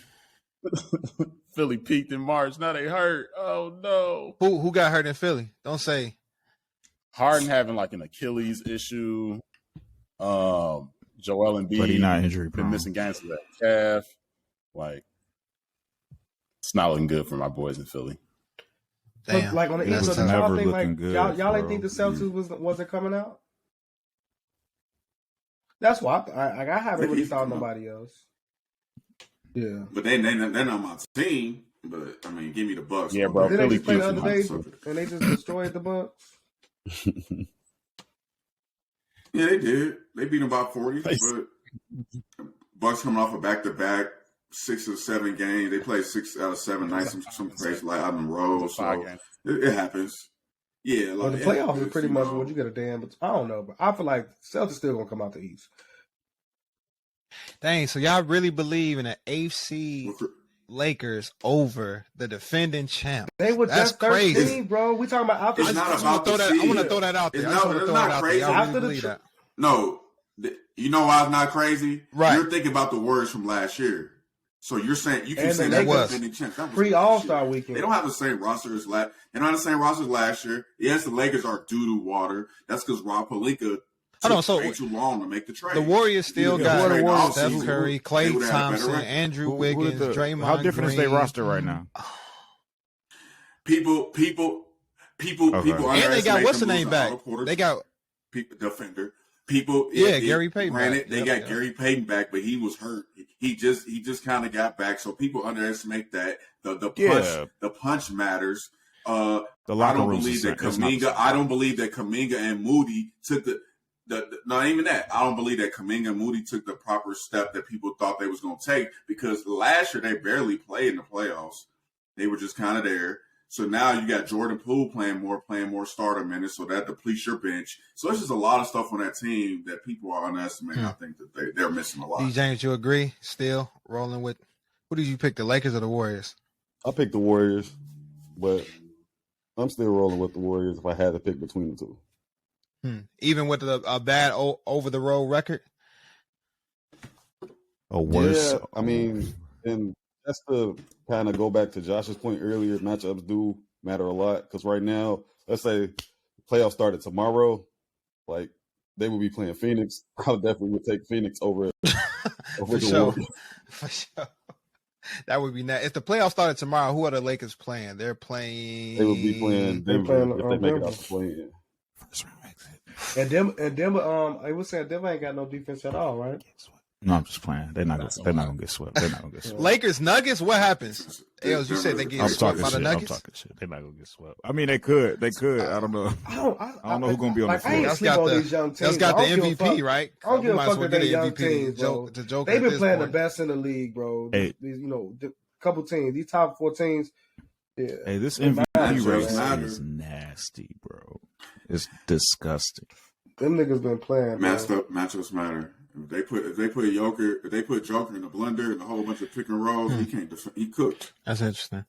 Philly peaked in March. Now they hurt. Oh no.
Who got hurt in Philly? Don't say.
Harden having like an Achilles issue. Joel Embiid,
but he's not injury prone.
Been missing games with that calf. Like, it's not looking good for my boys in Philly.
Damn.
But like on the
That's
East, y'all
never
think
looking
like
good,
y'all ain't
bro.
think the Celtics wasn't coming out? That's why I haven't really thought nobody else. Yeah,
But they're not my team. But I mean, give me the Bucks.
Yeah, bro.
Did they
Philly
just play the
peaked
other
in
day
March.
and they just destroyed the Bucks?
Yeah, they did. They beat them by 40.
Nice.
But Bucks coming off a back-to-back 6 or 7 games. They played 6 out of 7 nights. Some crazy like out in a row. So it happens. Yeah,
Well,
like
the playoffs is pretty much what you get a damn. But I don't know, but I feel like Celtics still gonna come out the East.
Dang, so y'all really believe in an AFC Lakers over the defending champ?
They were
That's
just 13,
crazy.
bro. We talking about after
It's
the
not
I
about
want to throw that out there.
It's
I just
not-
want to
it's
throw
not
it out
crazy.
there. Y'all
After
really
the
believe that?
No, you know why it's not crazy?
Right.
You're thinking about the Warriors from last year. So you're saying you keep
And
saying
the
that
Lakers-
defending champs. That was
pre
last
All Star
year.
weekend.
They don't have the same roster as last. They don't have the same roster as last year. Yes, the Lakers are doo-doo water. That's because Rob Pelinka
Hold on,
took
so
way too long to make the trade.
The Warriors still
Yeah,
got
the Warriors
Steph
offseason,
Curry,
they
Klay
would've had a better
Thompson,
record.
Andrew
Who
Wiggins,
did
Draymond
how different is their
Green.
roster right now?
People
Okay.
And they got
underestimate
what's the
them
name
losing
back?
Otto Porter
They got
defender. People,
Gary Payton
Granted,
back.
they
Yep,
got
yep.
Gary Payton back, but he was hurt. He just kind of got back. So people underestimate that the punch matters.
The
I
locker
don't
room's
believe
the
that
same. It's not the
Kuminga.
same.
I don't believe that Kuminga and Moody took the not even that. I don't believe that Kuminga and Moody took the proper step that people thought they was going to take, because last year they barely played in the playoffs. They were just kind of there. So now you got Jordan Poole playing more starter minutes, so that depletes your bench. So there's just a lot of stuff on that team that people are underestimating. I think that they're missing a lot.
D. James, you agree? Still rolling with who did you pick? The Lakers or the Warriors?
I picked the Warriors, but I'm still rolling with the Warriors if I had to pick between the two.
Even with a bad over the road record.
A worse.
Yeah, I mean, and that's to kind of go back to Josh's point earlier. Matchups do matter a lot, because right now, let's say playoffs started tomorrow, like they would be playing Phoenix. I definitely would take Phoenix over
For
the
sure.
Warriors.
For sure. That would be nice. If the playoffs started tomorrow, who are the Lakers playing? They're playing.
They would be playing Denver if they make it out the play-in.
And Denver, I was saying Denver ain't got no defense at all, right?
No, I'm just playing. They're not gonna get swept. They're not gonna get swept.
Lakers Nuggets. What happens? Els, you said they get
I'm
swept
talking
by the
shit.
Nuggets.
I'm talking shit. They're not gonna get swept. I mean, they could. I don't know. I don't know who's gonna be on the
I
floor.
ain't
That's
sleep
got
on
the-
these young teams.
That's got the
I don't give a
MVP,
fuck.
right?
I don't give
We
a
might as
fuck
well
if
get
they
an
young
MVP
teams, bro.
to Joker.
They've
at
been
this
playing the
point.
best in the league, bro.
Hey.
These, couple teams, these top 4 teams. Yeah.
Hey, this
It
MVP
matters,
race
man.
is nasty, bro. It's disgusting.
Them niggas been playing.
Matchups matter. If they put Joker in the blender and a whole bunch of pick and rolls, he can't defend. He cooked.
That's interesting.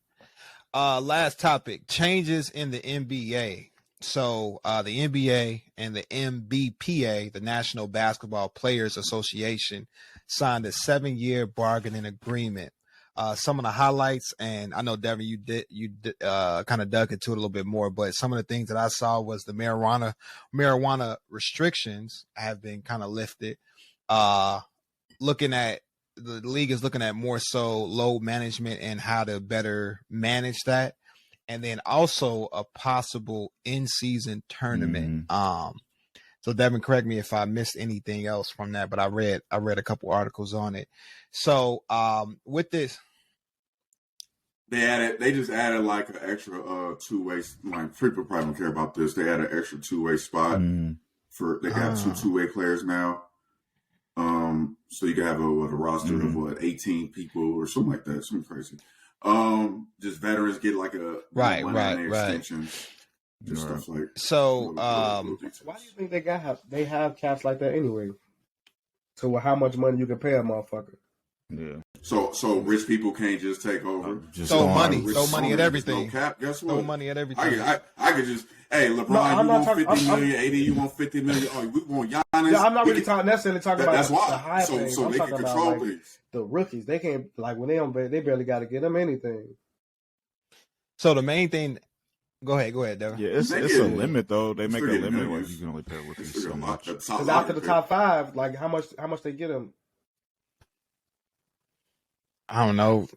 Last topic: changes in the NBA. So the NBA and the NBPA, the National Basketball Players Association, signed a 7-year bargaining agreement. Some of the highlights, and I know Devin, you did kind of dug into it a little bit more, but some of the things that I saw was the marijuana restrictions have been kind of lifted. Looking at the league is looking at more so load management and how to better manage that, and then also a possible in-season tournament. So Devin, correct me if I missed anything else from that, but I read a couple articles on it. So with this,
they just added like an extra two-way. Like people probably don't care about this. They added an extra two-way spot they got two-way players now. So you can have a roster of 18 people or something like that, something crazy. Just veterans get like a
right.
extension, just stuff like.
So
Why do you think they have caps like that anyway? So how much money you can pay a motherfucker?
Yeah.
So rich people can't just take over.
Throw money at everything.
No cap. Guess what?
Throw money at everything.
I could just Hey, LeBron, you want 50 million. AD, you want 50 million. Oh, we want Giannis.
Yeah, I'm not really necessarily talking about
that's why.
the high things.
So
I'm
they
talking
can
about
control
like
things.
the rookies. They can't when they barely got to get them anything.
So the main thing. Go ahead, Devin.
Yeah, it's a limit though. They make a limit where you can only pay rookies so much.
Because after the top 5, like how much they get them?
I don't know.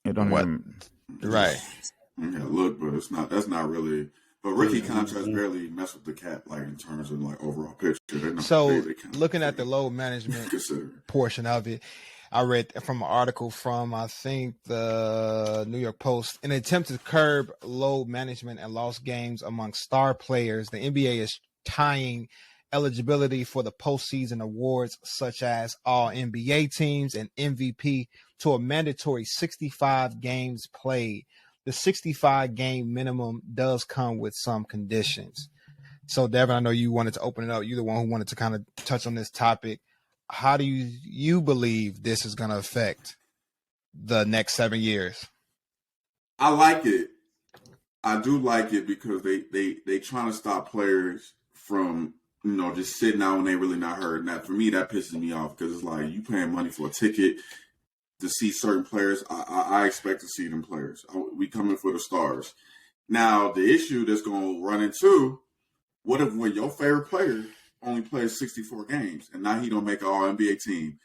It don't even
right.
Yeah, look, but it's not. That's not really. But rookie contracts barely mess with the cap, like in terms of like overall picture.
So looking at the load management portion of it, I read from an article from I think the New York Post. In an attempt to curb load management and lost games among star players, the NBA is tying eligibility for the postseason awards such as all NBA teams and MVP to a mandatory 65 games played. The 65 game minimum does come with some conditions. So Devin, I know you wanted to open it up. You're the one who wanted to kind of touch on this topic. How do you believe this is going to affect the next 7 years?
I like it. I do like it because they trying to stop players from, just sitting out when they really not hurt. Now, for me, that pisses me off because it's like you paying money for a ticket to see certain players. I expect to see them players. We coming for the stars. Now, the issue that's going to run into, what if when your favorite player only plays 64 games and now he don't make an All-NBA team?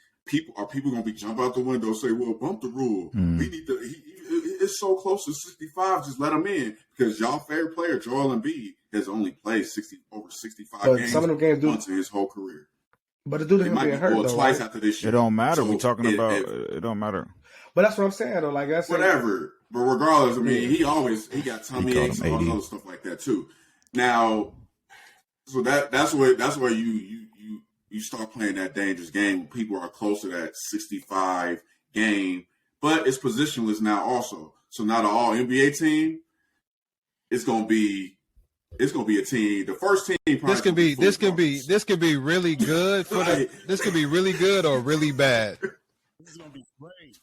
Are people going to be jump out the window and say, well, bump the rule. We need to. It's so close to 65. Just let him in because y'all favorite player, Joel Embiid, has only played over 65 games
some of them games
once in his whole career.
But the dude is being hurt though,
twice
right?
after this year.
It don't matter. So we're talking about it don't matter.
But that's what I'm saying though. Like that's
whatever. But regardless, I mean, he got tummy aches and all this other stuff like that too. Now, so that's where you start playing that dangerous game when people are close to that 65 game, but it's positionless now also. So now the All NBA team, it's gonna be a team. The first team. This could
be really good for this could be really good or really bad.
This is gonna be great.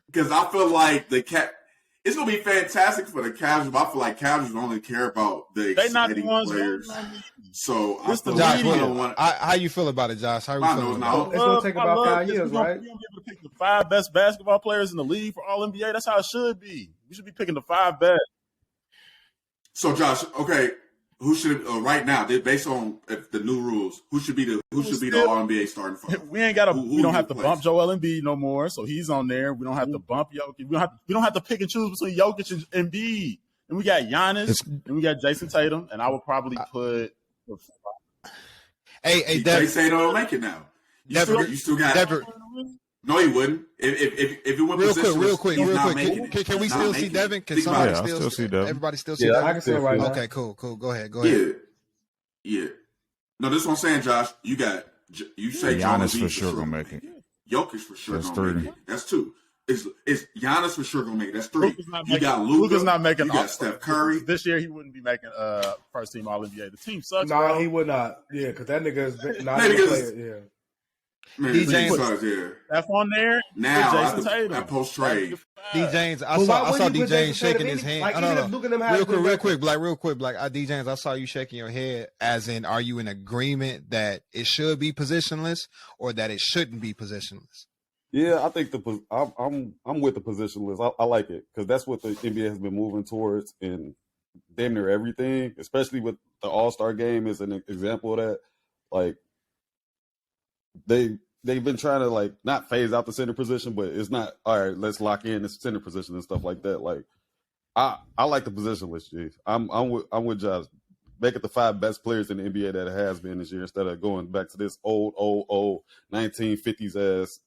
Because I feel like it's gonna be fantastic for the casuals. But I feel like casuals only care about the exciting players. So I feel
Josh, how you feel about it, Josh? How you feel about it?
It's gonna take about 5 years, right?
We're gonna be able to pick the 5 best basketball players in the league for All NBA. That's how it should be. We should be picking the 5 best.
So, Josh, okay, who should right now? Based on the new rules, who should be the All NBA starting five?
We ain't got to. We don't have to bump Joel Embiid no more, so he's on there. We don't have to bump Jokic. We don't have to pick and choose between Jokic and Embiid. And we got Giannis, and we got Jason Tatum, and I would probably put.
Hey,
Jason don't make it now. You still got. No, he wouldn't. If it went
real quick. Can we still see Devin? Can somebody still see Devin? Everybody still see Devin?
I can see it right now.
Okay, cool. Go ahead.
Yeah. No, this is what I'm saying, Josh. You say
Giannis for sure gonna make it.
Jokic for sure gonna make it. That's 2. It's Giannis for sure gonna make it. That's 3. You got Luka.
Luka's not making.
You got Steph Curry.
This year he wouldn't be making first team All NBA. The team sucks.
No, he would not. Yeah, because that nigga is not a player. Yeah.
Man,
D. James,
that's on there.
Now at post trade.
D. James, I saw D. James shaking his hand. Real quick, Black. D. James, I saw you shaking your head. As in, are you in agreement that it should be positionless or that it shouldn't be positionless?
Yeah, I think I'm with the positionless. I like it because that's what the NBA has been moving towards in damn near everything, especially with the All-Star game is an example of that. Like they've been trying to like not phase out the center position, but it's not all right. Let's lock in the center position and stuff like that. Like I like the positionless. G. I'm with Josh. Make it the 5 best players in the NBA that it has been this year instead of going back to this old 1950s ass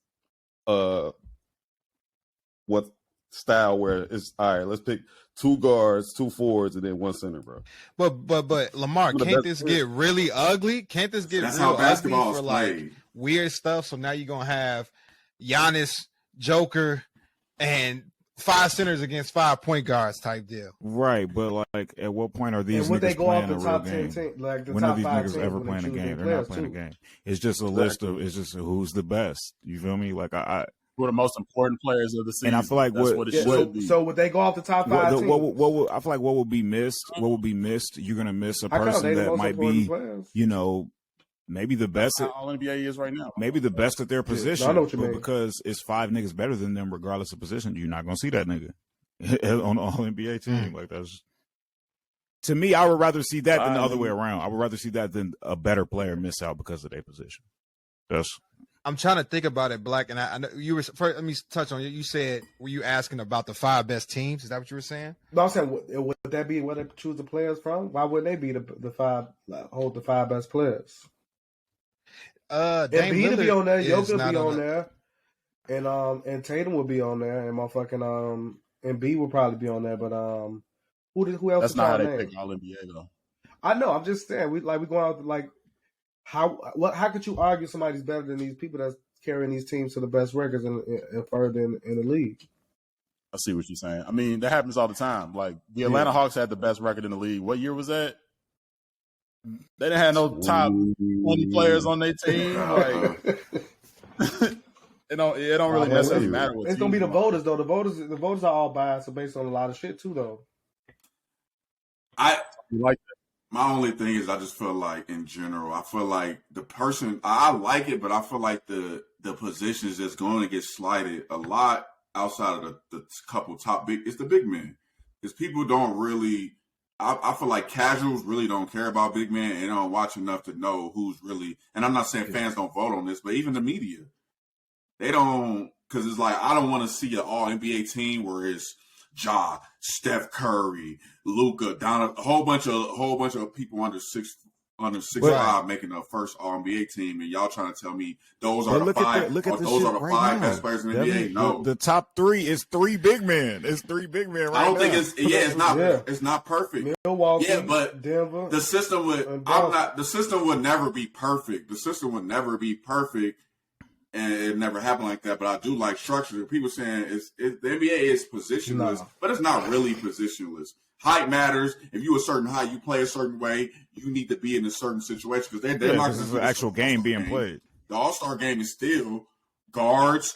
what style where it's all right. Let's pick 2 guards, 2 forwards, and then 1 center, bro.
But Lamar, can't this get really ugly? Can't this get real ugly for like weird stuff? So now you're gonna have Giannis, Joker, and 5 centers against 5 point guards type deal.
Right, but like at what point are these niggas playing a real game? When are these niggas ever playing a game? They're not playing a game. It's just a list of who's the best. You feel me? Like I
Who are the most important players of the season?
And I feel like
that's what it should be.
So would they go off the top 5 teams?
I feel like what will be missed? What will be missed? You're gonna miss a person that might be, you know, maybe the best.
All NBA is right now.
Maybe the best at their position.
I know what you mean.
Because it's 5 niggas better than them, regardless of position, you're not gonna see that nigga on the All NBA team. Like that's. To me, I would rather see that than the other way around. I would rather see that than a better player miss out because of their position.
I'm trying to think about it, Black, and I know you were. First, let me touch on you. You said, were you asking about the 5 best teams? Is that what you were saying?
No, I'm saying would that be where they choose the players from? Why wouldn't they be the 5 hold the 5 best players? Embiid will be on there. Jokic will be on there, and Tatum will be on there, and motherfucking Embiid will probably be on there. But who else?
That's not how they pick All NBA though.
I know. I'm just saying we going out like. How could you argue somebody's better than these people that's carrying these teams to the best records and further in the league?
I see what you're saying. I mean, that happens all the time. Like the Atlanta Hawks had the best record in the league. What year was that? They didn't have no top 20 players on their team. Like, it don't really necessarily matter.
It's gonna be the voters though. The voters are all biased based on a lot of shit too though.
I
like that.
My only thing is I just feel like in general, I feel like the person I like it, but I feel like the positions that's going to get slighted a lot outside of the couple top big. It's the big men because people don't really. I feel like casuals really don't care about big men and don't watch enough to know who's really. And I'm not saying fans don't vote on this, but even the media, they don't because it's like I don't want to see an All NBA team where it's Ja, Steph Curry, Luka, a whole bunch of people under 6'5" making the first All NBA team, and y'all trying to tell me those are the 5. Those are the 5 best players in the NBA. No,
the top 3 is 3 big men. It's 3 big men. Right
I don't
now.
think it's not perfect.
Milwaukee,
but
Denver.
The system would never be perfect. The system would never be perfect. And it never happened like that, but I do like structure. People saying the NBA is positionless, but it's not really positionless. Height matters. If you a certain height, you play a certain way. You need to be in a certain situation because they're not.
This is an actual game being played.
The All-Star game is still guards.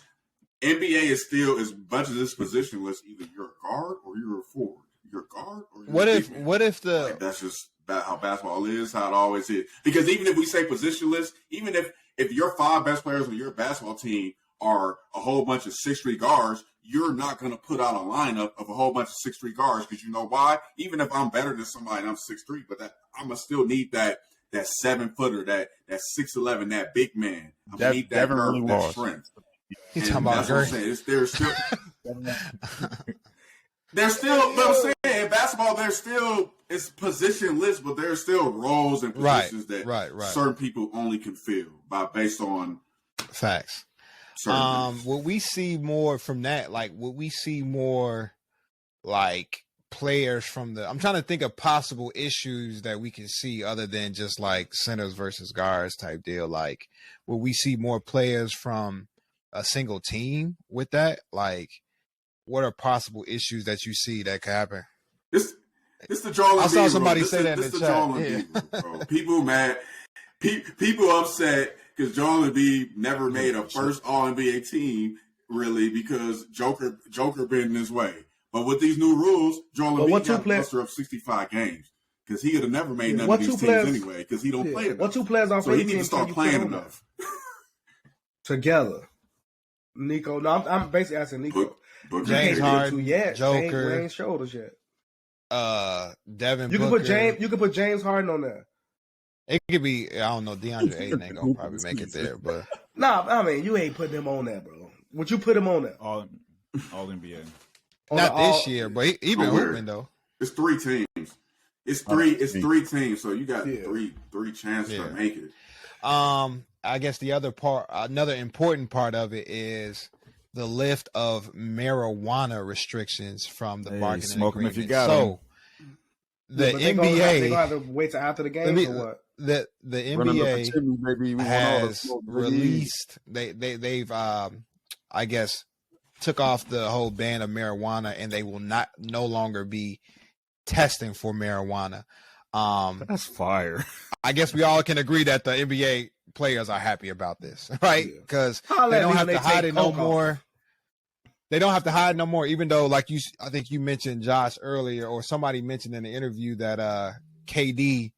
NBA is still as much as it's positionless. Either you're a guard or you're a forward. You're a guard or you're
what if the
like, that's just how basketball is, how it always is. Because even if we say positionless, even if your 5 best players on your basketball team are a whole bunch of 6'3" guards, you're not going to put out a lineup of a whole bunch of 6'3" guards because you know why? Even if I'm better than somebody and I'm 6'3", but I'm going to still need that 7-footer, that 6'11", that big man. I need that nerve, that strength.
He's talking about
what I'm saying. They're still, but I'm saying in basketball, it's positionless, but there's still roles and positions that certain people only can fill based on
facts. What we see more from that, like what we see more like players from I'm trying to think of possible issues that we can see other than just like centers versus guards type deal. Like will we see more players from a single team with that? Like what are possible issues that you see that could happen?
It's the Joel Embiid.
I saw somebody say that in the
chat. Bro. People mad. People upset because Joel Embiid never made a first All NBA team really because Joker been this way. But with these new rules, Joel Embiid got a cluster of 65 games because he would have never made none of these teams anyway because he don't play enough.
What 2 players on
so he needs to start playing enough
together. Nico, no, I'm basically asking Nico.
James Harden, Joker,
we ain't showed us yet.
Devin
you
Booker.
You can put James Harden on there.
It could be, I don't know, DeAndre Ayton ain't gonna probably make it there, but
nah, I mean you ain't putting him on there, bro. Would you put him on there?
All NBA.
Not this year, but he been hooping though.
It's 3 teams. It's 3 teams, so you got three chances to make it.
I guess another important part of it is the lift of marijuana restrictions from the bargaining
smoke
agreement.
If you got
so the NBA
they gonna have to wait till after the game or what?
The NBA has released. They've I guess took off the whole ban of marijuana, and they will no longer be testing for marijuana.
That's fire.
I guess we all can agree that the NBA players are happy about this, right? Because they don't have to hide it no more. They don't have to hide no more, even though, like I think you mentioned Josh earlier, or somebody mentioned in the interview that KD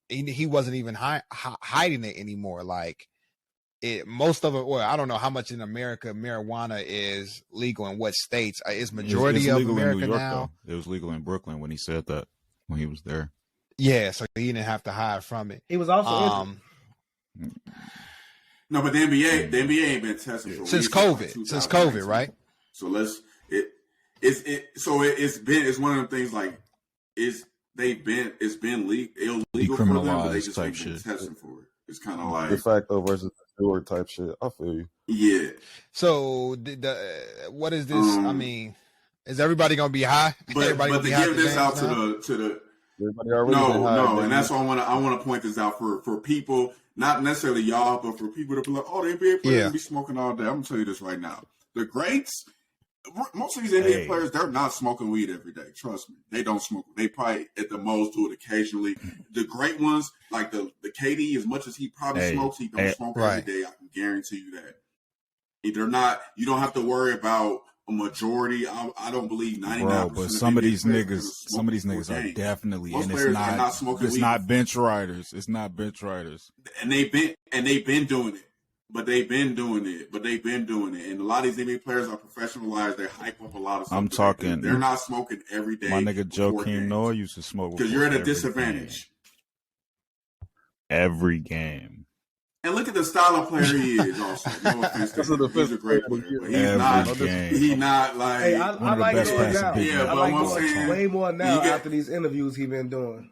he wasn't even hiding it anymore. Like most of it. Well, I don't know how much in America marijuana is legal in what states. Is majority
it's
of
legal
America
in New York,
now?
Though. It was legal in Brooklyn when he said that when he was there.
Yeah, so he didn't have to hide from it.
He was also
no, but the NBA ain't been testing for
since COVID, right?
So it's one of them things like it's been illegal for them, but they just ain't been testing for it. It's kind of like
de facto versus Stewart type shit. I feel you.
Yeah.
So what is this? I mean, is everybody gonna be high?
But to give this out to the no, and that's why I want to point this out for people, not necessarily y'all, but for people to be like, oh, the NBA players be smoking all day. I'm gonna tell you this right now: the greats, most of these NBA players, they're not smoking weed every day. Trust me, they don't smoke. They probably at the most do it occasionally. The great ones, like the KD, as much as he probably smokes, he don't smoke every day. I can guarantee you that. They're not. You don't have to worry about a majority. I don't believe 99%.
Bro, but some of these niggas are definitely, and it's not bench riders. It's not bench riders.
And they've been doing it. But they've been doing it. And a lot of these NBA players are professionalized. They hype up a lot of stuff.
I'm talking.
They're not smoking every day.
My nigga Joakim Noah used to smoke
because you're at a disadvantage.
Every game.
And look at the style of player he is. Also, no offense, he's a great player, but he's not like.
Hey, I like doing now.
Yeah, but
I
I'm saying
way more now after these interviews he been doing.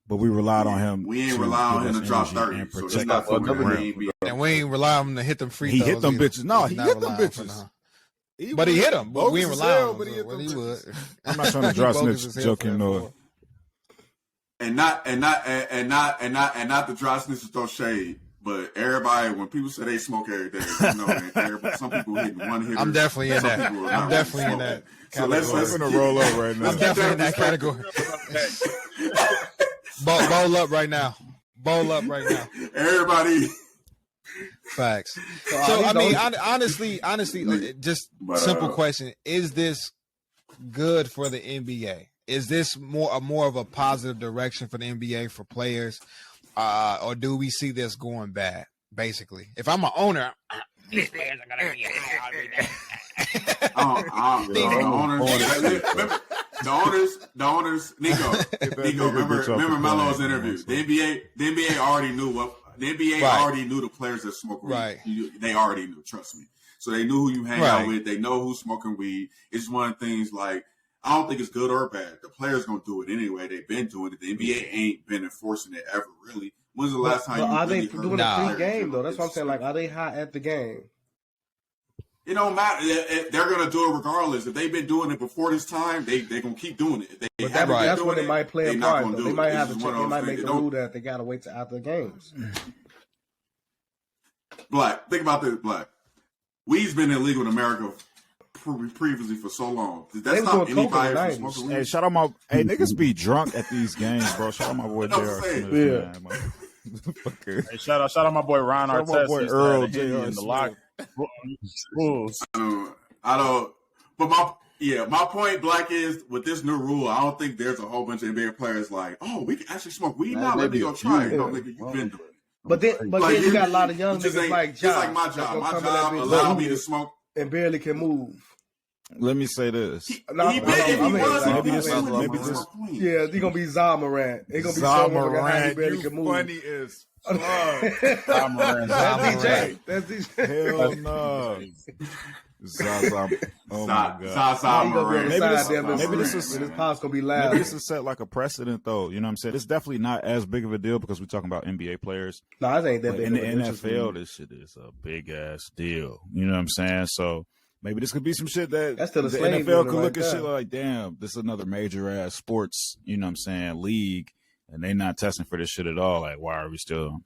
But we relied on him.
We ain't rely on him to drop 30. So it's not
and we ain't rely on him to hit them free throws.
He hit them bitches. No, he hit them bitches.
But he hit them. But we ain't rely on him. He would.
I'm not trying to draw snitch. Joking Noah.
And not the dry snitches throw shade. But everybody, when people say they smoke every day, you know, some people hitting one hitter.
I'm definitely in that. I'm definitely in that.
So let's
gonna roll up right now.
I'm definitely in that category. Bowl up right now.
Everybody.
Facts. So I mean, honestly, just simple question: is this good for the NBA? Is this more of a positive direction for the NBA for players? Or do we see this going bad? Basically, if I'm an owner, these players are gonna be
the owners. Nico. Remember Melo's interview. The NBA already knew already knew the players that smoke weed.
Right.
They already knew. Trust me. So they knew who you hang out with. They know who's smoking weed. It's one of the things like. I don't think it's good or bad. The players gonna do it anyway. They've been doing it. The NBA ain't been enforcing it ever, really. When's the last time you
are
really
they doing it pre-game though? That's what I'm saying. Like, are they high at the game?
It don't matter. They're gonna do it regardless. If they've been doing it before this time, they gonna keep doing it. If
that's when it might play a part. Though. They might have to check. They might make a rule that they gotta wait till after the games.
Black, think about this. Black, weed's been illegal in America previously for so long. That's not anybody from smoking weed.
Hey, shout out my niggas be drunk at these games, bro. Shout out my boy J.R. Smith.
Hey, shout out my boy Ron Artest.
My boy Earl J.R.
in the lock.
I don't. But my point, Black, is with this new rule, I don't think there's a whole bunch of NBA players like, oh, we can actually smoke weed now. Let me go try it. No, nigga, you've been doing it.
But then you got a lot of young niggas like Josh.
Just like my job. My job allowed me to smoke
and barely can move.
Let me say this.
Maybe he's gonna be Za Morant. It's gonna be
Morant. Barely can move. Funny as fuck.
That's DJ.
Hell no. Zaza. Oh my god.
Zaza Morant.
Maybe this is gonna be loud.
Maybe this is set like a precedent, though. You know what I'm saying? It's definitely not as big of a deal because we're talking about NBA players.
No, it ain't that big.
In the NFL, this shit is a big ass deal. You know what I'm saying? So. Maybe this could be some shit that the NFL could look at shit like, damn, this is another major ass sports, you know what I'm saying, league, and they not testing for this shit at all. Like, why are we still?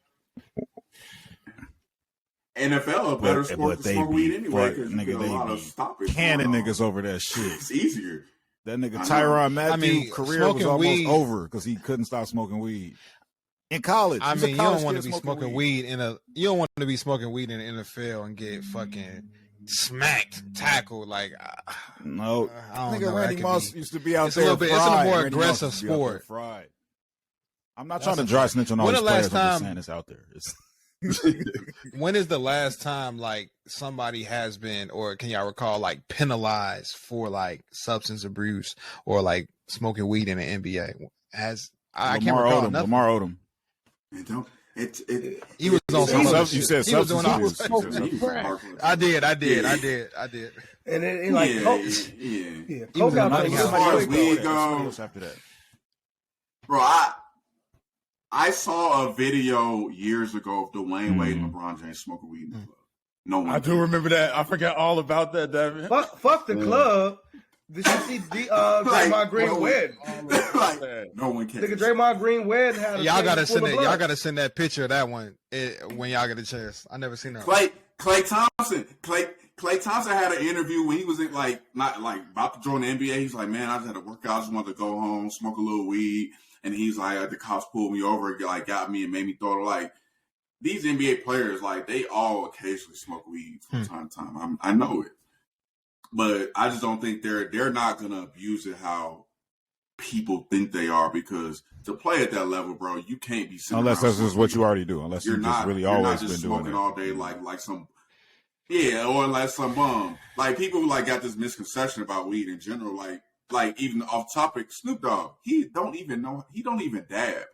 NFL a better sport to smoke weed anyway because you get a lot of stoppage.
Canning niggas over that shit.
It's easier.
That nigga Tyrann Mathieu career was almost over because he couldn't stop smoking weed. In college.
You don't want to be smoking weed in the NFL and get fucking smacked, tackled. Like,
no,
I don't know.
Randy Moss used to be out
it's
there.
A little bit, it's a little more aggressive
sport.
sport.
I'm not trying to dry snitch on all these players. I'm just saying it's out there.
When is the last time like somebody has been, or can y'all recall, like penalized for like substance abuse or like smoking weed in the NBA? I can't recall nothing.
Lamar Odom.
He was on some.
You said substance abuse.
I did.
And then like Coach,
Coach got
as far as weed goes
after that.
Bro, I saw a video years ago of Dwayne Wade and LeBron James smoking weed in the club. No one.
I do remember that. I forgot all about that, Devin.
Fuck the club. Did you see Draymond Green wed?
No one cares.
Nigga, Draymond Green wed had.
Y'all gotta send it. Y'all gotta send that picture of that one when y'all get a chance. I never seen that.
Klay Thompson had an interview when he was in not about to join the NBA. He's like, man, I just had to work out. I just wanted to go home, smoke a little weed. And he's like, the cops pulled me over, got me and made me throw it. Like, these NBA players, they all occasionally smoke weed from time to time. I know it. But I just don't think they're not going to abuse it how people think they are, because to play at that level, bro, you can't be sitting
unless that's just what you already do. Unless you're just really always been doing
smoking all day like some or like some bum. Like, people got this misconception about weed in general. Like even off topic, Snoop Dogg, he don't even dab.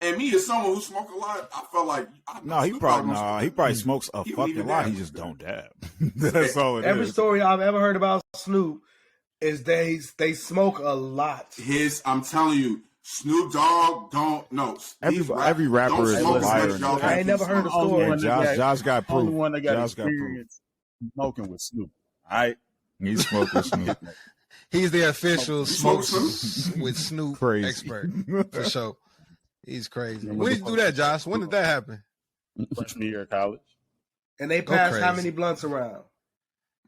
And me, as someone who smoke a lot, I felt like
he probably smokes a fucking lot. He just don't dab. That's all it is.
Every story I've ever heard about Snoop is they smoke a lot.
I'm telling you, Snoop Dogg don't know.
Every rapper is a liar.
I ain't never heard a story.
Josh got proof.
Only one that got experience smoking with Snoop. All right,
he's smoking Snoop.
He's the official smokes with Snoop
crazy
expert for sure. He's crazy. When did you do that, Josh? When did that happen?
Freshman year of college.
And they passed how many blunts around?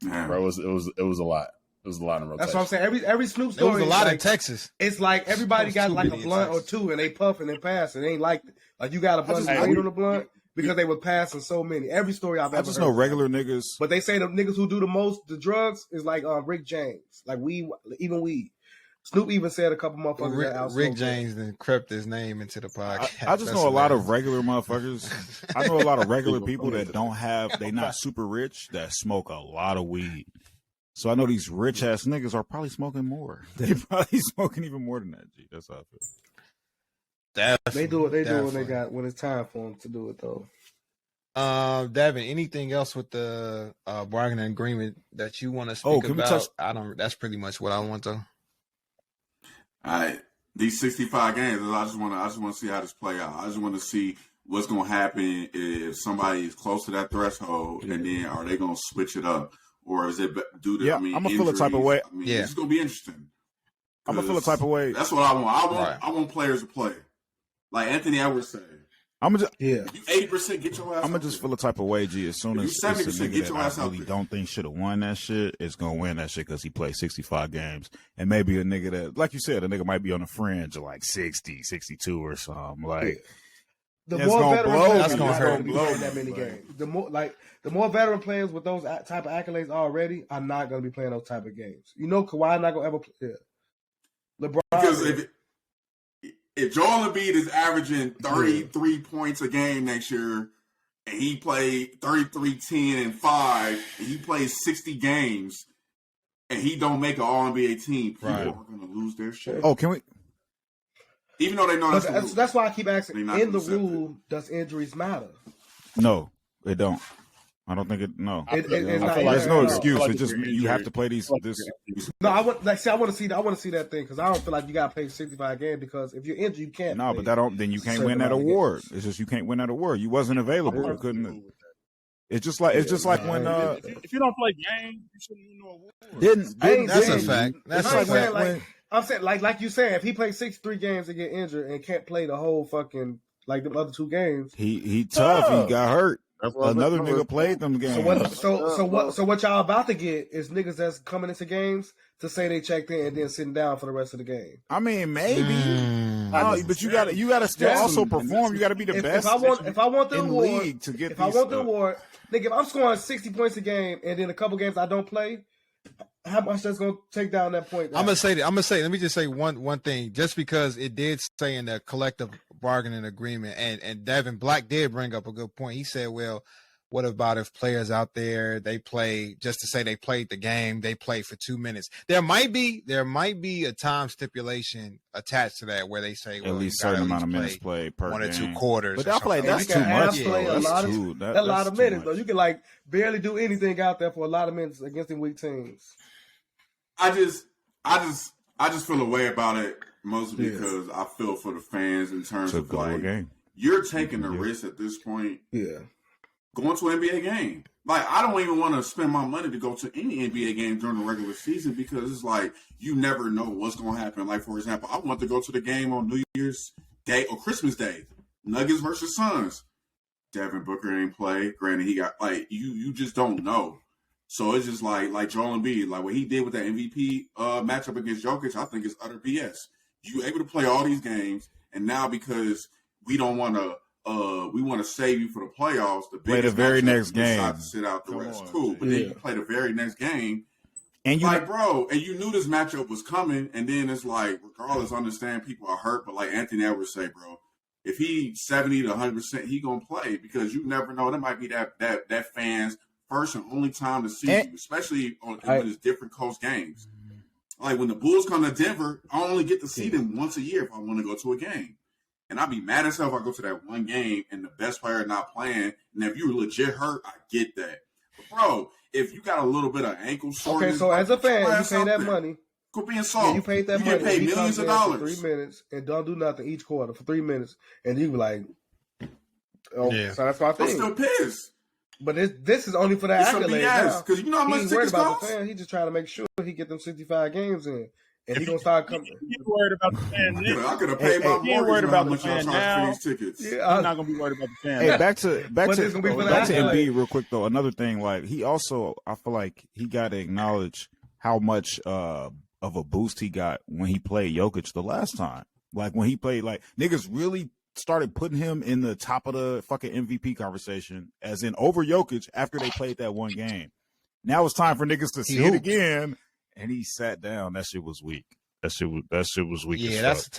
Bro, it was a lot. It was a lot in rotation.
That's what I'm saying. Every Snoop story.
It was a lot in Texas.
It's like everybody got a blunt or two, and they puff and they pass, and they ain't like you got a bunch of weed on the blunt because they were passing so many. Every story I've ever heard.
I just know regular niggas.
But they say the niggas who do the drugs is like Rick James, like weed, even weed. Snoop even said a couple motherfuckers.
Rick James then crept his name into the podcast.
I just know a lot of regular motherfuckers. I know a lot of regular people that they not super rich that smoke a lot of weed. So I know these rich ass niggas are probably smoking more. They probably smoking even more than that. G. That's how I feel.
Definitely,
they do what they do when it's time for them to do it though.
Devin, anything else with the bargaining agreement that you want to speak about? That's pretty much what I want to.
These 65 games, I just want to see how this play out. I just want to see what's going to happen if somebody is close to that threshold, and then are they going to switch it up, or is it due to?
I'm gonna feel a type of way.
It's going to be interesting.
I'm gonna feel a type of way.
That's what I want. I want players to play, like Anthony Edwards said.
I'm gonna
you 80% get your ass.
I'm gonna just feel a type of way, G. As soon as
70% get your ass out.
I really don't think should have won that shit. It's gonna win that shit because he played 65 games, and maybe a nigga that, like you said, a nigga might be on the fringe of like 60, 62 or something. Like
the more veteran players
gonna
blow that many games. The more veteran players with those type of accolades already are not gonna be playing those type of games. You know, Kawhi not gonna ever play. Yeah. LeBron.
Because if Joel Embiid is averaging 33 points a game next year, and he played 33, 10, and 5, and he plays 60 games, and he don't make an All-NBA team, people are going to lose their shit.
Oh, can we?
Even though they know
that's why I keep asking, in the rule, does injuries matter?
No, it don't. I don't think it. No,
there's
no excuse. It just you have to play these.
No, I want to see that thing because I don't feel like you got to play 65 games because if you're injured, you can't.
No, but then you can't win that award. It's just you can't win that award. You wasn't available. You couldn't. It's just like when
if you don't play games, you shouldn't win no award.
That's a fact. That's a fact.
I'm saying like you said, if he plays 63 games and get injured and can't play the whole fucking like the other two games,
he tough. He got hurt. Another nigga played them games.
So what y'all about to get is niggas that's coming into games to say they checked in and then sitting down for the rest of the game.
I mean, maybe. But you gotta still also perform. You gotta be the best.
If I want the award,
league to get
if I want the award, nigga, if I'm scoring 60 points a game and then a couple games I don't play, how much that's gonna take down that point?
I'm gonna say. Let me just say one thing. Just because it did say in the collective bargaining agreement, and Devin Black did bring up a good point. He said, "Well, what about if players out there they play just to say they played the game, they played for 2 minutes? There might be a time stipulation attached to that where they say, well,
at least certain amount of minutes played per
1 or 2
game.
quarters.
But I feel like that's too much.
That's a lot of minutes, though. You can like barely do anything out there for a lot of minutes against them weak teams.
I just feel a way about it mostly because I feel for the fans in terms of like you're taking a risk at this point.
Yeah.
Going to an NBA game. Like, I don't even want to spend my money to go to any NBA game during the regular season because it's like you never know what's going to happen. Like, for example, I want to go to the game on New Year's Day or Christmas Day. Nuggets versus Suns. Devin Booker ain't play. Granted, he got, like, you just don't know. So it's just like Joel Embiid, like what he did with that MVP matchup against Jokic, I think is utter BS. You able to play all these games, and now because we don't want to, we want to save you for the playoffs.
Play the very next game.
Decide to sit out the rest. Cool, but then you play the very next game,
and you
like, bro, and you knew this matchup was coming, and then it's like, regardless, I understand people are hurt, but like Anthony Edwards say, bro, if he 70 to 100%, he gonna play because you never know. That might be that fans' first and only time to see you, especially when it's different coast games. Like when the Bulls come to Denver, I only get to see them once a year if I want to go to a game. And I'd be mad as hell if I go to that one game and the best player not playing. And if you're legit hurt, I get that. But bro, if you got a little bit of ankle soreness,
okay, so as a fan, you pay that money.
Quit being soft.
Yeah, you paid that money.
You get paid millions of dollars
for 3 minutes and don't do nothing each quarter for 3 minutes, and you be like, "Oh, so that's my thing."
I'm still pissed.
But this is only for that accolade.
Because you know how much tickets cost?
He's just trying to make sure he get them 65 games in. And he's going to start coming.
You're worried about the fan.
I could have paid my mortgage
worried about the
fan
now.
For these tickets.
Yeah, I'm not going to be worried about the fan.
Hey, back to Embiid real quick, though. Another thing, like, he also, I feel like he got to acknowledge how much of a boost he got when he played Jokic the last time. Like, when he played, like, niggas really started putting him in the top of the fucking MVP conversation, as in over Jokic after they played that one game. Now it's time for niggas to see it again, and he sat down. That shit was weak. That shit was weak.
Yeah, that's a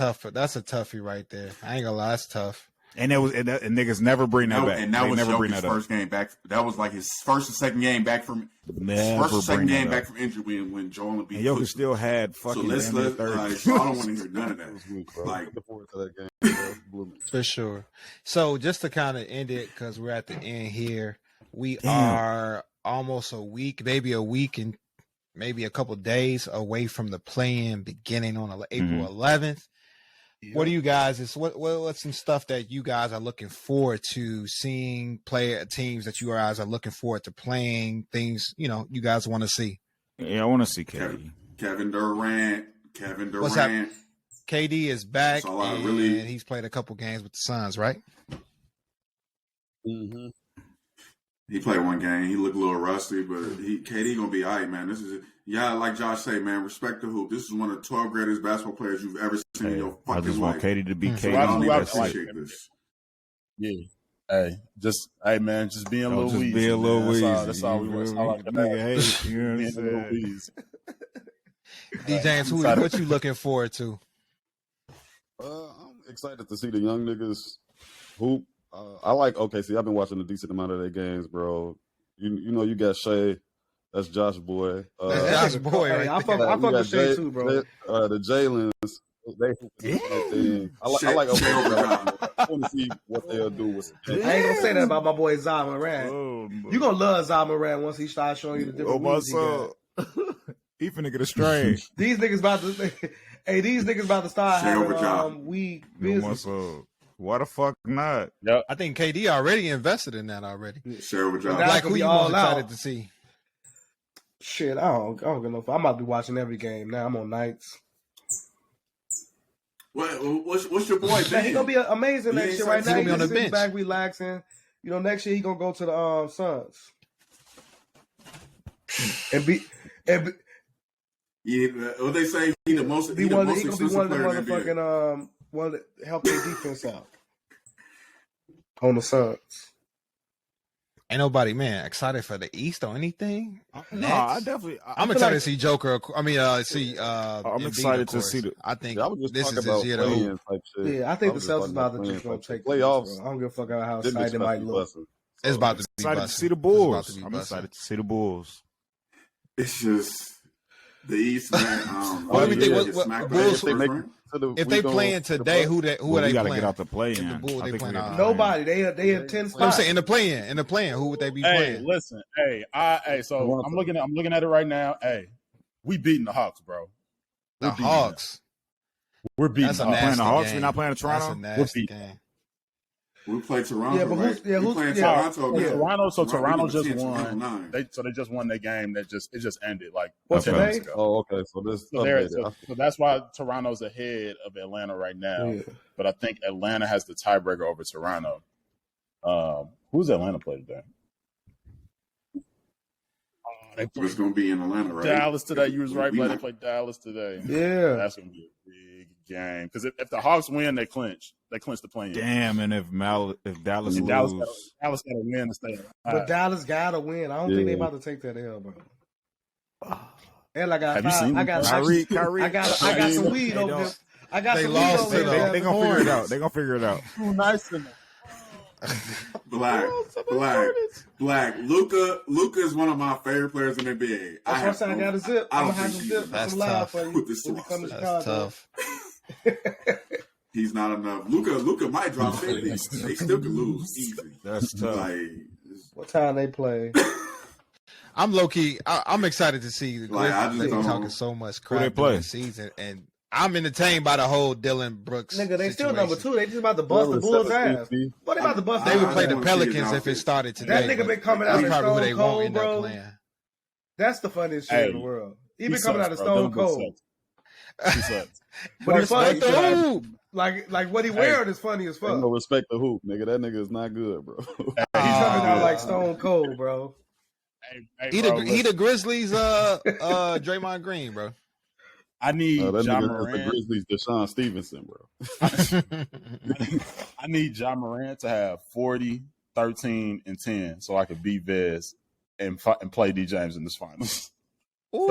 toughie right there. I ain't gonna lie, that's tough.
And niggas never bring that back.
And that was Jokic's first game back. That was like his first and second game back from back from injury when Joel Embiid.
Jokic still had fucking.
So I don't want to hear none of that. Like,
for sure. So just to kind of end it, because we're at the end here, we are almost a week, maybe a week and maybe a couple days away from the play-in beginning on April 11th. Yep. What do you guys? What's some stuff that you guys are looking forward to seeing? Teams that you guys are looking forward to playing. Things you guys want to see.
Yeah, I want to see KD.
Kevin Durant.
What's happening? KD is back, and he's played a couple games with the Suns, right?
Mm-hmm. He played one game. He looked a little rusty, but KD gonna be all right, man. This is like Josh say, man. Respect the hoop. This is one of the 12 greatest basketball players you've ever seen in your fucking life.
I just want KD to be KD.
I appreciate this.
Yeah. Hey, man, just being a little
just
Weezy.
Be a little Weezy.
That's all we want.
Nigga, you know what I'm saying?
D. James, what you looking forward to?
I'm excited to see the young niggas hoop. I like OKC. I've been watching a decent amount of their games, bro. You know, you got Shea. That's Josh boy.
That's Josh boy. Right?
I fuck with Shea too, bro.
The Jalen's. I like OKC. I want to see what they'll do with it.
I ain't gonna say that about my boy Ja Morant. You gonna love Ja Morant once he starts showing you the different moves he got.
He finna get a strain.
These niggas about to start having weed business.
Why the fuck not?
Yep. I think KD already invested in that already.
Share with y'all.
Like who you most excited to see?
Shit, I don't get no. I'm about to be watching every game now. I'm on nights.
What's your boy?
Man, he gonna be amazing next year. Right now, he's sitting back relaxing. next year he gonna go to the Suns and be.
Yeah, what they say, he the most
He gonna be
expensive
one of the
player in the NBA.
motherfucking one that help their defense out on the Suns.
Ain't nobody, man, excited for the East or anything.
No, I definitely.
I'm excited to see Joker. I'm
Embiid,
excited
to see the.
I think
I was just
this
talking
is
about
his year to hoop.
playing type shit.
Yeah, I think the
was just
Celtics
talking
about to
playing
just gonna
type
take
shit. Playoffs.
I don't give a fuck about how
Them
excited they might
expect
look.
blessings.
It's about to be
Excited to
busting.
see the
It's about
Bulls.
to be
I'm
busting.
excited to see the Bulls.
It's just the East, man.
Well, let me think.
Get
What
smacked
Bulls?
by the first round.
If they playing today, who are they
We got to
playing?
get out the play
If the
in.
Bulls,
I
they
think
playing
we got to
Nobody. They have 10
No, I'm
spots.
saying in the playing, who would they be
Hey,
playing?
listen. So I'm looking at it right now. Hey, we beating the Hawks, bro.
The Hawks.
We're beating
That's a
the Hawks.
playing
nasty
the Hawks.
game.
We're not playing Toronto.
That's a nasty game.
We play Toronto.
Yeah, but who's-
right?
yeah,
we
who's-
playing
yeah.
Toronto.
Yeah.
man.
Toronto
We
just
defeated
won.
Toronto 9.
They just won their game. It just ended like
What's
a couple
today?
months ago.
Oh, okay. So this
So that's why Toronto's ahead of Atlanta right now.
Yeah.
But I think Atlanta has the tiebreaker over Toronto. Who's Atlanta play today? They play
It's going to be in Atlanta, right?
Dallas today. You was right,
We
but they
not-
play Dallas today.
Yeah.
That's gonna be a big game because if the Hawks win, they clinch. They clinch the play-in.
Damn, and if Dallas
And
lose,
Dallas got to win to stay.
But Dallas gotta win. I don't think they
Yeah.
about to take that L, bro. And I got
Have you seen
I got
Kyrie,
I got some weed over there. I got
They
some
lost
weed
to
over there.
they gonna figure it out. They gonna figure it out.
too nice in there.
Black. Luka is one of my favorite players in the NBA.
That's why I said I got a zip.
I
I'm
don't
gonna have
think
some
he's
zip.
That's
Some live
tough.
for you
With this
when you come to
roster.
That's
Chicago.
tough.
He's not enough. Luka might drop 50. They still could lose easy.
That's tough.
Like,
What time they play?
I'm low key. I'm excited to see the
Like, I
Grizzlies.
just
They
don't-
talking so much
Who they
crap
play?
during the season, and I'm entertained by the whole Dylan Brooks.
Nigga, they still
situation.
number 2. They just about to bust the Bulls' ass. What they about to bust?
They would
their
play
ass?
the
wanna see his
Pelicans if it
outfit.
started today.
That nigga
but
been coming out
that's
in
probably who
Stone
they won't
Cold,
end up
bro.
playing.
That's the funniest shit in the world. He been coming out of
bro.
Stone
Dylan Brooks
Cold.
sucks. He sucks.
But it's funny.
Respect the hoop.
Like what he wearing is funny as fuck.
Ain't no respect the hoop, nigga. That nigga is not good, bro.
He's coming out like Stone Cold, bro.
He the Grizzlies, Draymond Green, bro.
I need
that
Ja
nigga is the
Morant.
Grizzlies, Deshaun Stevenson, bro.
I need Ja Morant to have 40, 13, and 10 so I could beat Vez and play D James in this finals.
So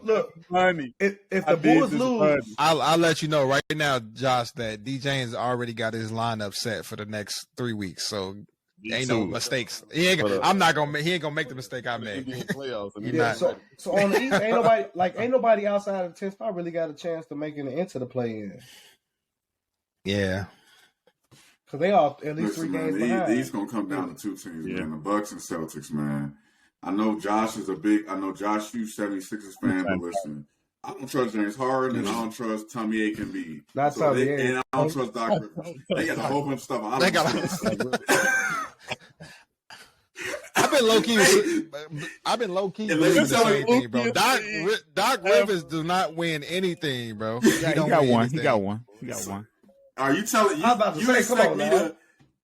look,
Money.
if
I
the
need
Bulls
this
lose,
money.
I'll let you know right now, Josh, that DJ's already got his lineup set for the next 3 weeks. So
Me
ain't
too.
no mistakes. He ain't gonna make the mistake I made.
NBA playoffs. And
You're
he's
not-
not ready.
so on the East, ain't nobody outside of the 10 spot really got a chance to make it into the play-in
Yeah.
because they all at least
Listen,
3 games
man,
behind.
these gonna come down to 2 teams,
Yeah.
man. The Bucks and Celtics, man. I know Josh huge 76ers fan, but listen, I don't trust James Harden and I don't trust Tommy A. Embiid.
Not Tommy A.
And I don't trust Doc Rivers. They got a whole bunch of stuff. I don't trust.
I've been low key
And
believing the
let's tell
same
you,
thing, bro.
Luka
Doc Rivers does not win anything, bro.
He
don't
got
win
one.
anything.
He got one. He got one.
Are you telling you?
I was about to
You
say,
expect
come on
me
now.
to?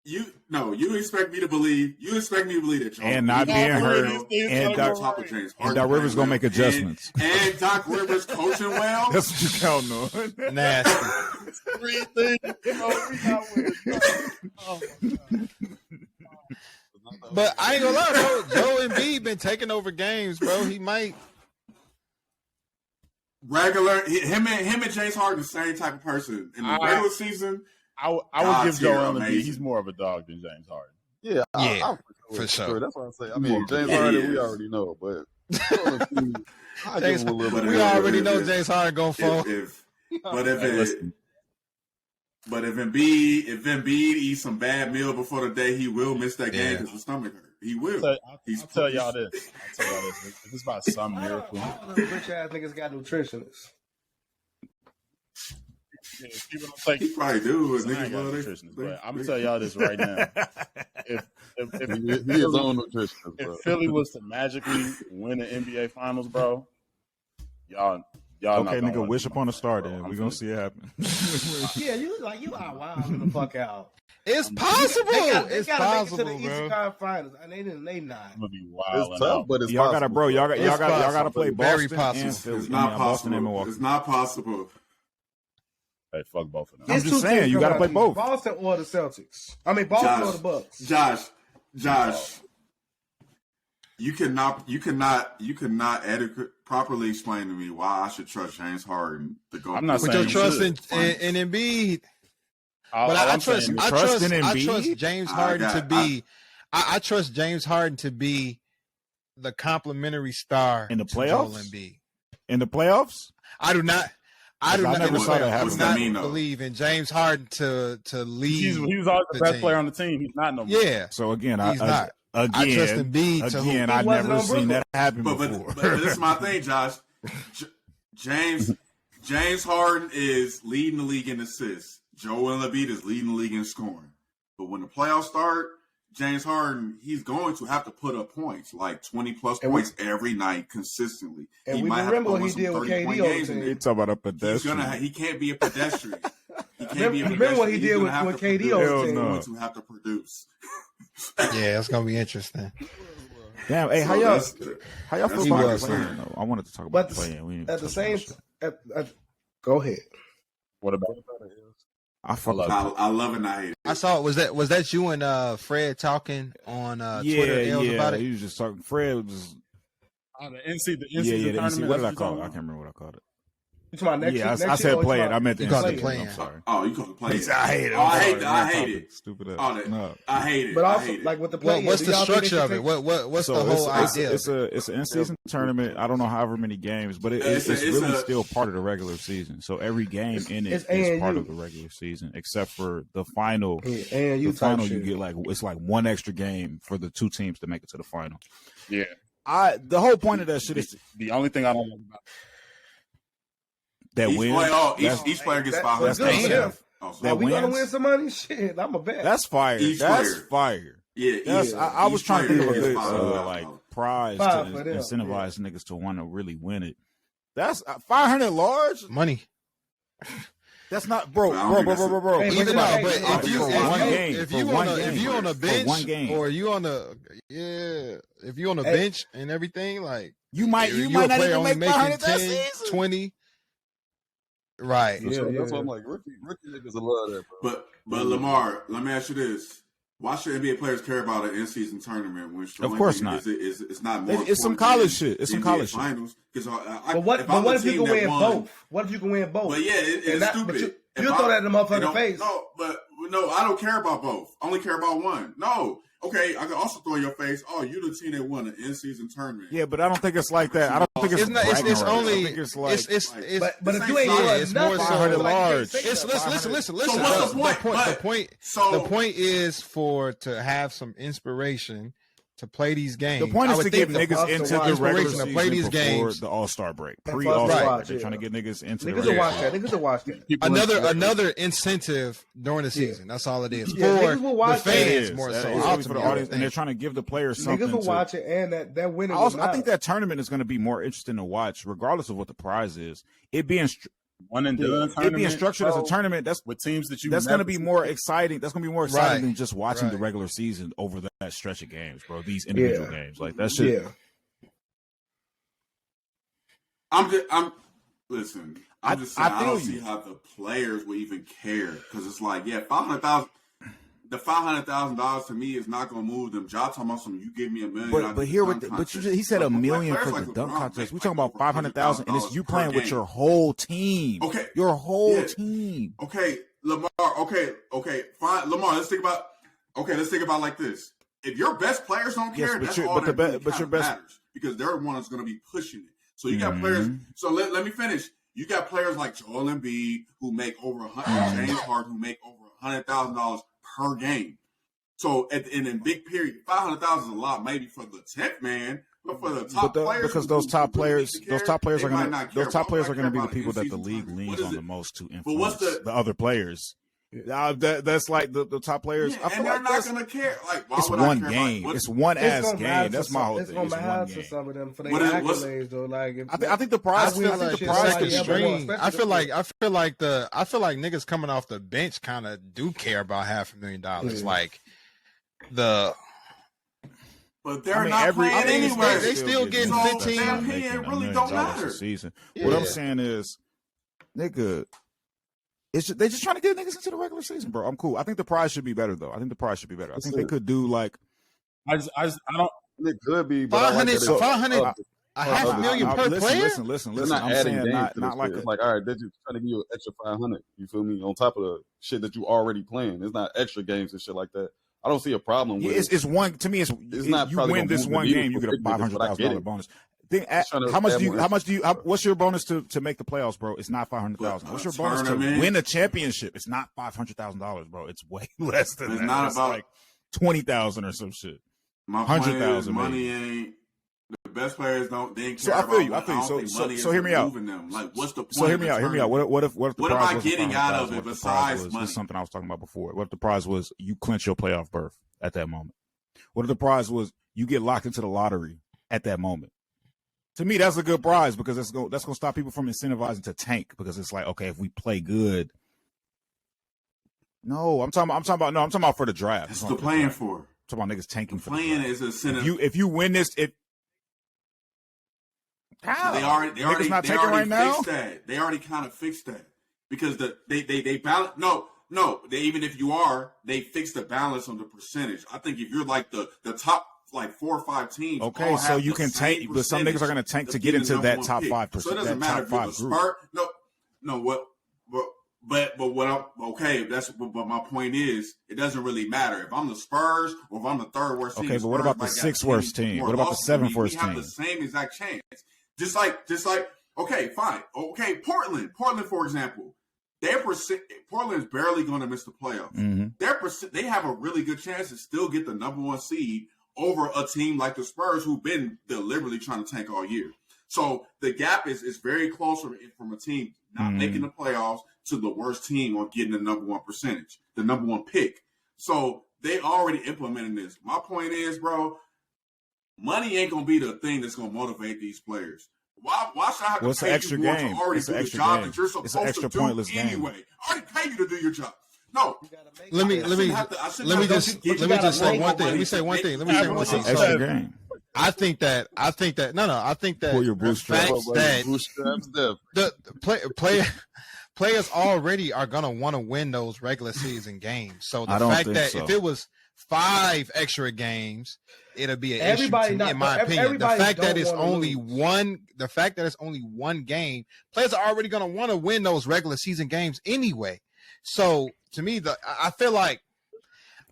You expect me to believe? You expect me to believe that Joel
And not
Embiid
being
is
hurt.
on
And
top of James Harden
Doc Rivers gonna make
and-
adjustments.
And Doc Rivers coaching well.
That's what you counting on.
Nasty.
3 things. We not winning.
But I ain't gonna lie, bro. Joe Embiid been taking over games, bro. He might.
Him and James Harden the same type of person in the regular season.
I would
God's
give Joel
here,
Embiid.
amazing.
He's more of a dog than James Harden.
Yeah,
Yeah,
I'm
for sure.
That's what I say. I mean, James
Yeah,
Harden,
he
we
is.
already know, but I give him a little
But
We
if-
already know
if-
James Harden gonna fall.
But if Embiid eats some bad meal before the day, he will miss that game
Yeah.
because his stomach hurt. He will.
I'll tell y'all this. If it's by some miracle,
Rich ass niggas got nutritionists.
yeah, people don't take.
He probably do.
I ain't got nutritionists, but I'm gonna tell y'all this right now. If
he his own nutritionist, bro.
if Philly was to magically win the NBA Finals, bro, y'all Y'all
okay,
not
nigga, wish upon a star. Then we're gonna see it happen.
Yeah, you out wilding the fuck out.
It's possible.
It's
possible,
make it to the Eastern Conference Finals, and they not.
I'm gonna be wild.
It's tough, but it's
y'all
possible.
gotta, bro. Y'all gotta play
Very
Boston
possible.
and Philly.
It's not
Boston and
possible.
Milwaukee.
It's not possible.
Hey, fuck both of them.
I'm
It's
just
two
saying,
teams
you gotta
coming
play
out
both.
Boston or the Celtics. I mean, Boston or the Bucks.
Josh. You cannot properly explain to me why I should trust James Harden to go.
I'm not
With
saying
your trust
you
in Embiid.
All
But
I'm saying is-
I
Embiid?
trust James Harden to be. I trust James Harden to be the complimentary star
In the
to Joel
playoffs?
Embiid.
In the playoffs?
I do not. I do
I
not,
never saw that happen.
What's that mean,
not
though?
believe in James Harden to lead.
he was always the best
team.
player on the team. He's not no more.
Yeah,
So again,
he's not. I trust Embiid to
again,
who-
I
He wasn't
never
on
seen
Brooklyn.
that happen
But
before.
this is my thing, Josh. James Harden is leading the league in assists. Joel Embiid is leading the league in scoring. But when the playoffs start, James Harden, he's going to have to put up points, like 20-plus points every night consistently.
And
he
we
might have to
remember
go
what
win
he
some
did with
30-point
KD on
games
the
in
team.
there.
You talk about a pedestrian.
He can't be a pedestrian. He can't be a pedestrian.
Remember what he
He's
did
gonna
with
have to
KD
produce.
on the
Hell
team.
He's
no.
going to have to produce.
Yeah, it's gonna be interesting.
Damn, hey,
So
how y'all
that's-
feel
that's
about
my
the
concern.
playing? though? I wanted to talk
But
about the playing. We didn't
At the
touch
same,
on that.
go ahead.
What about?
I fuck with
I love it and I hate it.
I saw. Was that you and Fred talking on Twitter L's about it?
He was just talking. Fred was just
The NC, the
yeah.
NC
The NC.
tournament.
What did I
that's
call
what
it? I
you're
can't remember what I called it.
You talking about next
Yeah,
year?
I said play it. I meant the
You called it
NC.
playing.
I'm sorry.
Oh, you can play it.
I hate it.
Oh, I hate
I'm
it.
sorry.
I hate it.
Stupid
Oh,
ass. No.
I hate it.
But
I
also,
hate it.
like with the play,
What's the structure of it? What's the whole idea?
It's an in-season tournament. I don't know however many games, but it's really still part of the regular season. So every game in it is part of the regular season, except for the final.
And you
The final,
shit.
you get it's like one extra game for the two teams to make it to the final.
Yeah.
The whole point of that shit is
The only thing I don't like about
that
Each
wins.
player, each player gets
That's
$500.
good for them.
Oh, so
That
Are we gonna
wins.
win some money? Shit, I'm a bet.
That's fire.
Each
That's
player.
fire.
yeah,
That's,
yeah.
I was
Each
trying to think of a
player
good
gets $500.
like prize
Five
to
for them,
incentivize niggas to want to really win it. That's 500 large.
Money.
That's not, bro.
I don't think
Bro.
Hey,
Even
but
though,
hey,
but
hey,
if you
for one game,
if
for
you
one
on a
game,
if you on a
for
bench
one game.
or you on a if you on a
Hey.
bench and everything, like
You might
you
not
a player
even
only
make 500
making
that
10,
season.
20. Right.
That's,
Yeah,
what, that's
yeah.
what I'm like. Rookie niggas will love that, bro.
But Lamar, let me ask you this: why should NBA players care about an in-season tournament when
Of course not.
It's not more.
It's some
important
college
than
shit. It's
the
some
NBA
college shit.
finals. Because
But what if you can win both? What if you can win both?
But yeah, it's
And that-
stupid.
but you
If
throw that in the motherfucker's
don't-
face.
No, I don't care about both. I only care about one. No. Okay, I can also throw in your face. Oh, you the team that won an in-season tournament.
Yeah, but I don't think it's like that. I don't think it's
It's not. It's
bragging rights.
only.
I think it's like
It's
But if
This
you
ain't
ain't
solid.
doing
It's
nothing,
more so
500
like, you can't
large.
say
It's
that.
listen.
So what's the point?
The point is to have some inspiration to play these games.
the point
I
is
would
to get
think
niggas
the
into the
inspiration
regular
to
season
play these
before
games.
the All-Star break.
And for us to
Pre-All-Star break.
watch,
They're
yeah.
trying to get niggas into the
Niggas will
regular
watch
season.
that. Niggas will watch that.
People
another incentive during the season. That's all it is.
Yeah, niggas will
For
watch
the
that.
It
fans
is.
more
That
so.
is really for the
Ultimately,
audience, and they're trying to give the players something
Niggas will
to
watch it, and that winning.
I think that tournament is going to be more interesting to watch, regardless of what the prize is. It being
one and done
it being
tournament
structured as a tournament, that's
with teams that you
going
never
to be
seen.
more exciting. That's going to be more exciting
Right.
than just watching the
Right.
regular season over that stretch of games, bro. These individual games, like that shit.
Yeah.
I'm just saying I
feel
don't
you.
see how the players will even care because it's like, yeah, $500,000. The $500,000 to me is not going to move them. Job talking about something. You give me $1 million.
But here with he said $1 million for the dunk contest. We talking about 500,000, and it's you playing with your whole team.
Okay,
your whole team.
Okay, Lamar. Okay, fine, Lamar. Let's think about like this. If your best players don't care, that's all that really matters because they're the ones going to be pushing it. So you got players. So let me finish. You got players like Joel Embiid who make over James Harden who make over $100,000 per game. So in big period, 500,000 is a lot, maybe for the 10th man, but for the top players,
because those top players are going to be the people that the league leans on the most to influence the other players. That's like the top players.
Yeah, and they're not going to care. Like, why
it's
would
one
I care
game.
about
It's one ass game. That's my whole
thing. It's
thing.
going to matter to some of them for their accolades, though. Like,
I think the prize.
Extreme. I feel like niggas coming off the bench kind of do care about $500,000.
Yeah.
Like
but they're not playing anyway.
They still getting 15.
Their opinion really don't matter.
Season. Yeah. What I'm saying is, nigga, they're just trying to get niggas into the regular season, bro. I'm cool. I think the prize should be better, though. I think they could do like.
I don't.
It could be
500. $500,000 per player.
Listen.
It's not
I'm
adding
saying
games
not like
it's like, all right, they're just trying to give you an extra 500. You feel me? On top of the shit that you already playing, it's not extra games and shit like that. I don't see a problem with it.
It's one to me. It's not. You win this one game, you get a $500,000 bonus. How much do you? What's your bonus to make the playoffs, bro? It's not $500,000. What's your bonus to win a championship? It's not $500,000, bro. It's way less than that.
It's not about
like 20,000 or some shit.
100,000. Money ain't. The best players don't. They ain't care
I feel you. So hear me out.
Them. Like, what's the point?
So hear me out. What if the
what
prize
am I getting out of it besides money?
This is something I was talking about before. What if the prize was you clinch your playoff berth at that moment? What if the prize was you get locked into the lottery at that moment? To me, that's a good prize because that's going to stop people from incentivizing to tank because it's like, okay, if we play good. No, I'm talking about for the draft.
That's what they're playing for.
I'm talking about niggas tanking for
playing is a incentive.
If you win this, how?
They already
now?
Fixed that. They already kind of fixed that because they balance. No. Even if you are, they fix the balance on the percentage. I think if you're like the top like 4 or 5 teams.
Okay, so you can tank, but some niggas are going to tank to get into that top 5%.
So it doesn't matter if you're the Spurs. But my point is, it doesn't really matter if I'm the Spurs or if I'm the third worst team.
Okay, but what about the 6th worst team? What about the 7th worst team?
We have the same exact chance. Just like, okay, fine. Okay, Portland, for example, Portland's barely going to miss the playoffs.
Mm-hmm.
They have a really good chance to still get the number 1 seed over a team like the Spurs, who've been deliberately trying to tank all year. So the gap is very close from a team not making the playoffs to the worst team on getting the number 1 percentage, the number 1 pick. So they already implemented this. My point is, bro, money ain't gonna be the thing that's gonna motivate these players. Why should I have to pay you more to already do the job that you're supposed to do anyway? I already pay you to do your job. No.
Let me just say one thing. Let me say one thing.
Extra game.
I think that
pull your bootstraps.
Players already are gonna want to win those regular season games. So the fact that if it was 5 extra games, it'll be an issue in my opinion. The fact that it's only one game, players are already gonna want to win those regular season games anyway. So to me, I feel like,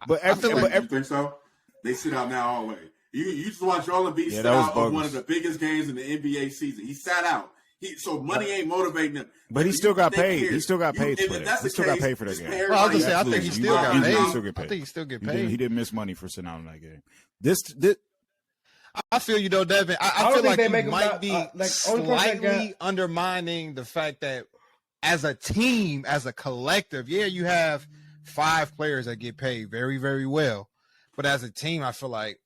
you think so? They sit out now all the way. You just watch Joel Embiid sit out of one of the biggest games in the NBA season. He sat out. So money ain't motivating him.
But he still got paid. He still got paid for that. He still got paid for that game.
Well, I was gonna say, I think he still got paid. I think he still get paid.
He didn't miss money for sitting out in that game.
I feel you though, Devin. I feel like you might be slightly undermining the fact that as a team, as a collective, you have 5 players that get paid very, very well. But as a team, I feel like,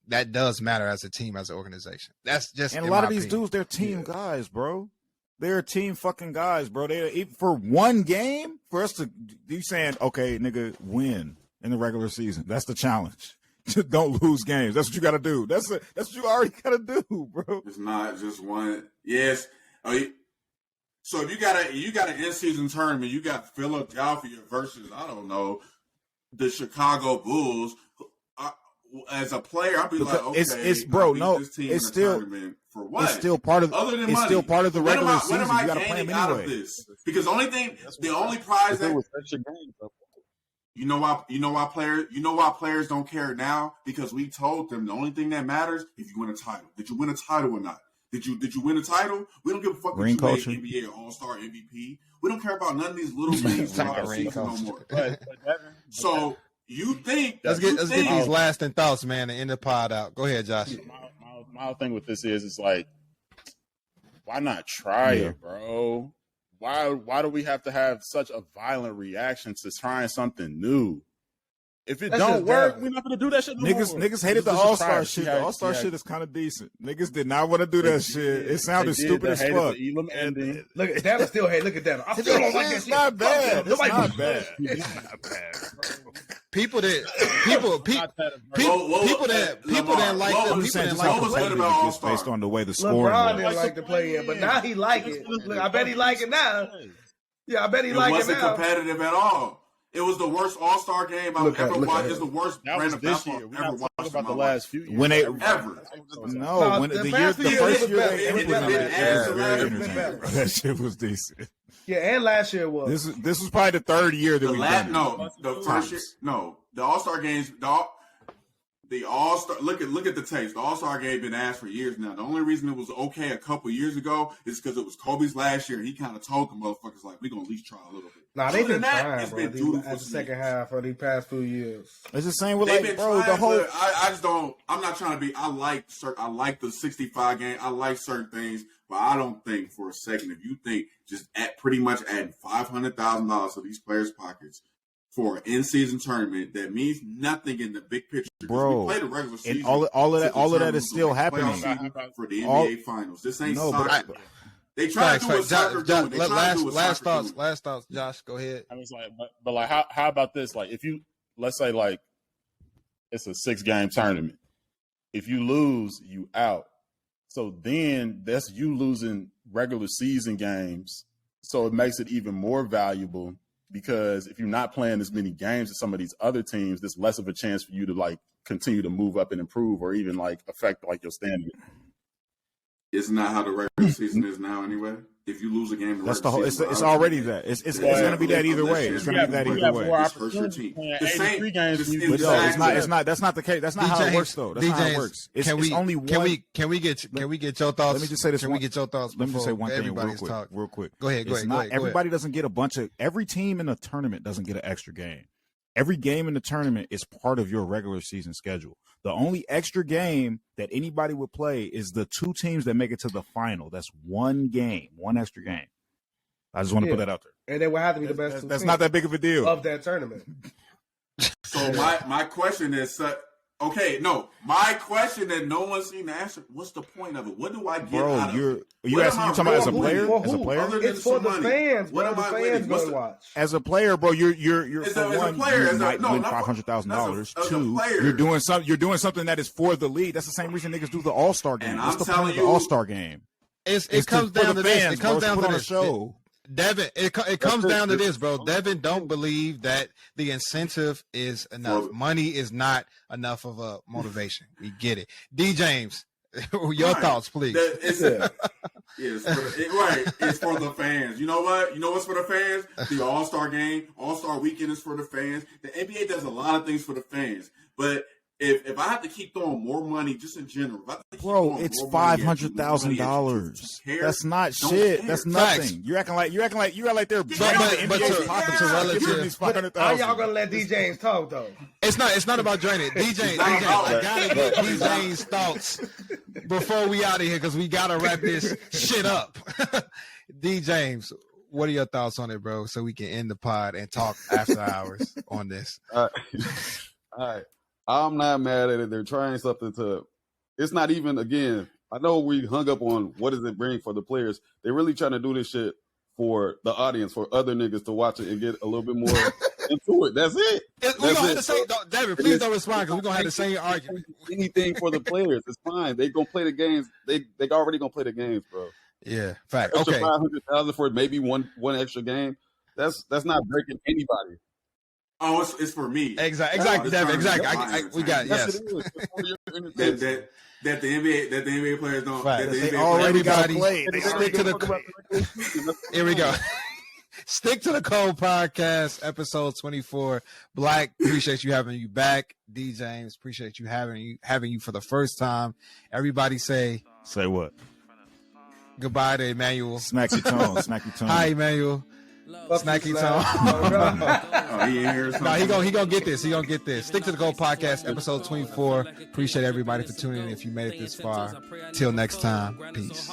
that does matter as a team, as an organization. That's just
and a lot of these dudes, they're team guys, bro. They're team fucking guys, bro. They for one game for us to you saying, okay, nigga, win in the regular season. That's the challenge. Don't lose games. That's what you got to do. That's what you already got to do, bro.
It's not just one. Yes. So if you got an in-season tournament, you got Philadelphia versus I don't know the Chicago Bulls. As a player, I'd be like, okay,
it's bro. No, it's still
for what?
It's still part of.
Other than
it's
money.
Still part of the regular season.
What am I
you got to play them
out
anyway.
of this? Because the only prize that you know why players don't care now, because we told them the only thing that matters if you win a title. Did you win a title or not? Did you win a title? We don't give a fuck if you made NBA or All-Star MVP. We don't care about none of these little things throughout the season no more. So. You think
let's get these lasting thoughts, man, and end the pod out. Go ahead, Josh.
My thing with this is it's like, why not try it, bro? why do we have to have such a violent reaction to trying something new? If it
That's
don't
just
work,
dumb.
we're not gonna do that shit no more.
Niggas hated the
Let's just
All-Star
try it.
shit.
See
The
how-
All-Star
see how-
shit is kind of decent. Niggas did not want to do that shit. It sounded
They did.
stupid
They
as
hated
fuck.
the Elam ending.
Look at Dallas still hate. Look at that. I still don't like that
It's
shit.
not bad. It's
Nobody-
not bad. It's not bad, bro.
People that
What was good about All-Star?
Based on the way the scoring
LeBron
was.
didn't like to play in, but now he like it. Look, I bet he like it now. Yeah, I bet he
It
like it
wasn't
now.
competitive at all. It was the worst All-Star game I've
Look at-
ever
look
watched.
at
It's the
it.
worst
That
brand
was
of
this
basketball
year. We're
I've ever
not
watched
talking
in
about
my
the
life.
last few years.
When they
Ever.
no, when
the
the
past few years
first
was
year
better.
they
It was
implemented
better.
it,
Yeah,
it was very
it was
entertaining.
better.
Bro. That shit was decent.
Yeah, and last year was.
This was probably the third year that
The
we
last,
done it.
the first year, the All-Star games, the All-Star, look at the tapes. The All-Star game been asked for years now. The only reason it was okay a couple years ago is because it was Kobe's last year, and he kind of told the motherfuckers like, "We gonna at least try a little bit."
Nah, they've
Other
been
than that,
trying,
it's
bro.
been
These-
dutiful
At the second
years.
half of these past few years.
It's the same with
They've
like,
been
bro,
trying,
the whole.
but I just don't. I'm not trying to be. I like the 65 game. I like certain things, but I don't think for a second if you think just at pretty much adding $500,000 to these players' pockets for an in-season tournament that means nothing in the big picture. 'Cause
Bro,
we play the regular season.
and all of that is still happening.
For the
All-
NBA Finals. This ain't
No,
soccer.
but
They try to do what soccer doing. They try to do what
last
soccer doing.
thoughts, Josh. Go ahead.
I was like, but like, how about this? Like, if you, let's say, like, it's a 6-game tournament. If you lose, you out. So then that's you losing regular season games. So it makes it even more valuable because if you're not playing as many games as some of these other teams, there's less of a chance for you to like continue to move up and improve or even like affect like your standing.
It's not how the regular season is now anyway. If you lose a game,
That's the whole. It's already that. It's going to be that either way. It's going to be that either way.
It's hurt your team. The same.
But no, it's not. That's not the case. That's not how it works, though. That's not how it works. It's only one.
Can we get your thoughts?
Let me just say this.
Can we get your thoughts?
Let me just say one thing
Everybody's
real quick.
Go ahead.
Everybody doesn't get a bunch of. Every team in the tournament doesn't get an extra game. Every game in the tournament is part of your regular season schedule. The only extra game that anybody would play is the 2 teams that make it to the final. That's one game, one extra game. I just want to put that out there.
And they will have to be the best.
That's not that big of a deal
of that tournament.
So my question is, my question that no one seemed to answer. What's the point of it? What do I get out of it?
You talking about as a player? As a player?
It's for the fans, bro. The fans going to watch.
As a player, bro, you're for one, you might win $500,000. 2, you're doing something that is for the league. That's the same reason niggas do the All-Star game.
And
What's
I'm
the point
telling
of the
you-
All-Star game?
It comes down to this. It comes down to this.
Show.
Devin, it comes down to this, bro. Devin don't believe that the incentive is enough. Money is not enough of a motivation. We get it. D. James, your thoughts, please.
It's for the fans. You know what? You know what's for the fans? The All-Star game, All-Star weekend is for the fans. The NBA does a lot of things for the fans. But if I have to keep throwing more money, just in general,
bro, it's $500,000. That's not shit. That's nothing.
Facts.
You're acting like they're
But to relative,
How y'all gonna let D. James talk though?
it's not about draining. DJ, I gotta get D. James' thoughts before we out of here because we gotta wrap this shit up. D. James, what are your thoughts on it, bro? So we can end the pod and talk after hours on this.
All right. I'm not mad at it. They're trying something to. It's not even, again, I know we hung up on what does it bring for the players. They're really trying to do this shit for the audience, for other niggas to watch it and get a little bit more into it. That's it.
We're gonna have the same. David, please don't respond because we're gonna have the same argument.
Anything for the players, it's fine. They gonna play the games. They already gonna play the games, bro.
Yeah, fact.
Extra
Okay,
500,000 for maybe one extra game. That's not breaking anybody.
Oh, it's for me.
Exactly, Devin. Exactly. We got
Yes,
yes.
it is. It's for your entertainment.
That the NBA players don't.
Right.
That the
They
NBA
already
players-
got played. They
Stick to the. Here we go. Stick to the Code Podcast, episode 24. Black, appreciate you having you back. D. James, appreciate you having you for the first time. Everybody say
what?
goodbye to Emmanuel.
Smack your tone.
Hi, Emmanuel. Snacky tone.
Oh, he in here or something?
No, he gonna get this. He gonna get this. Stick to the Gold Podcast, episode 24. Appreciate everybody for tuning in. If you made it this far, till next time, peace.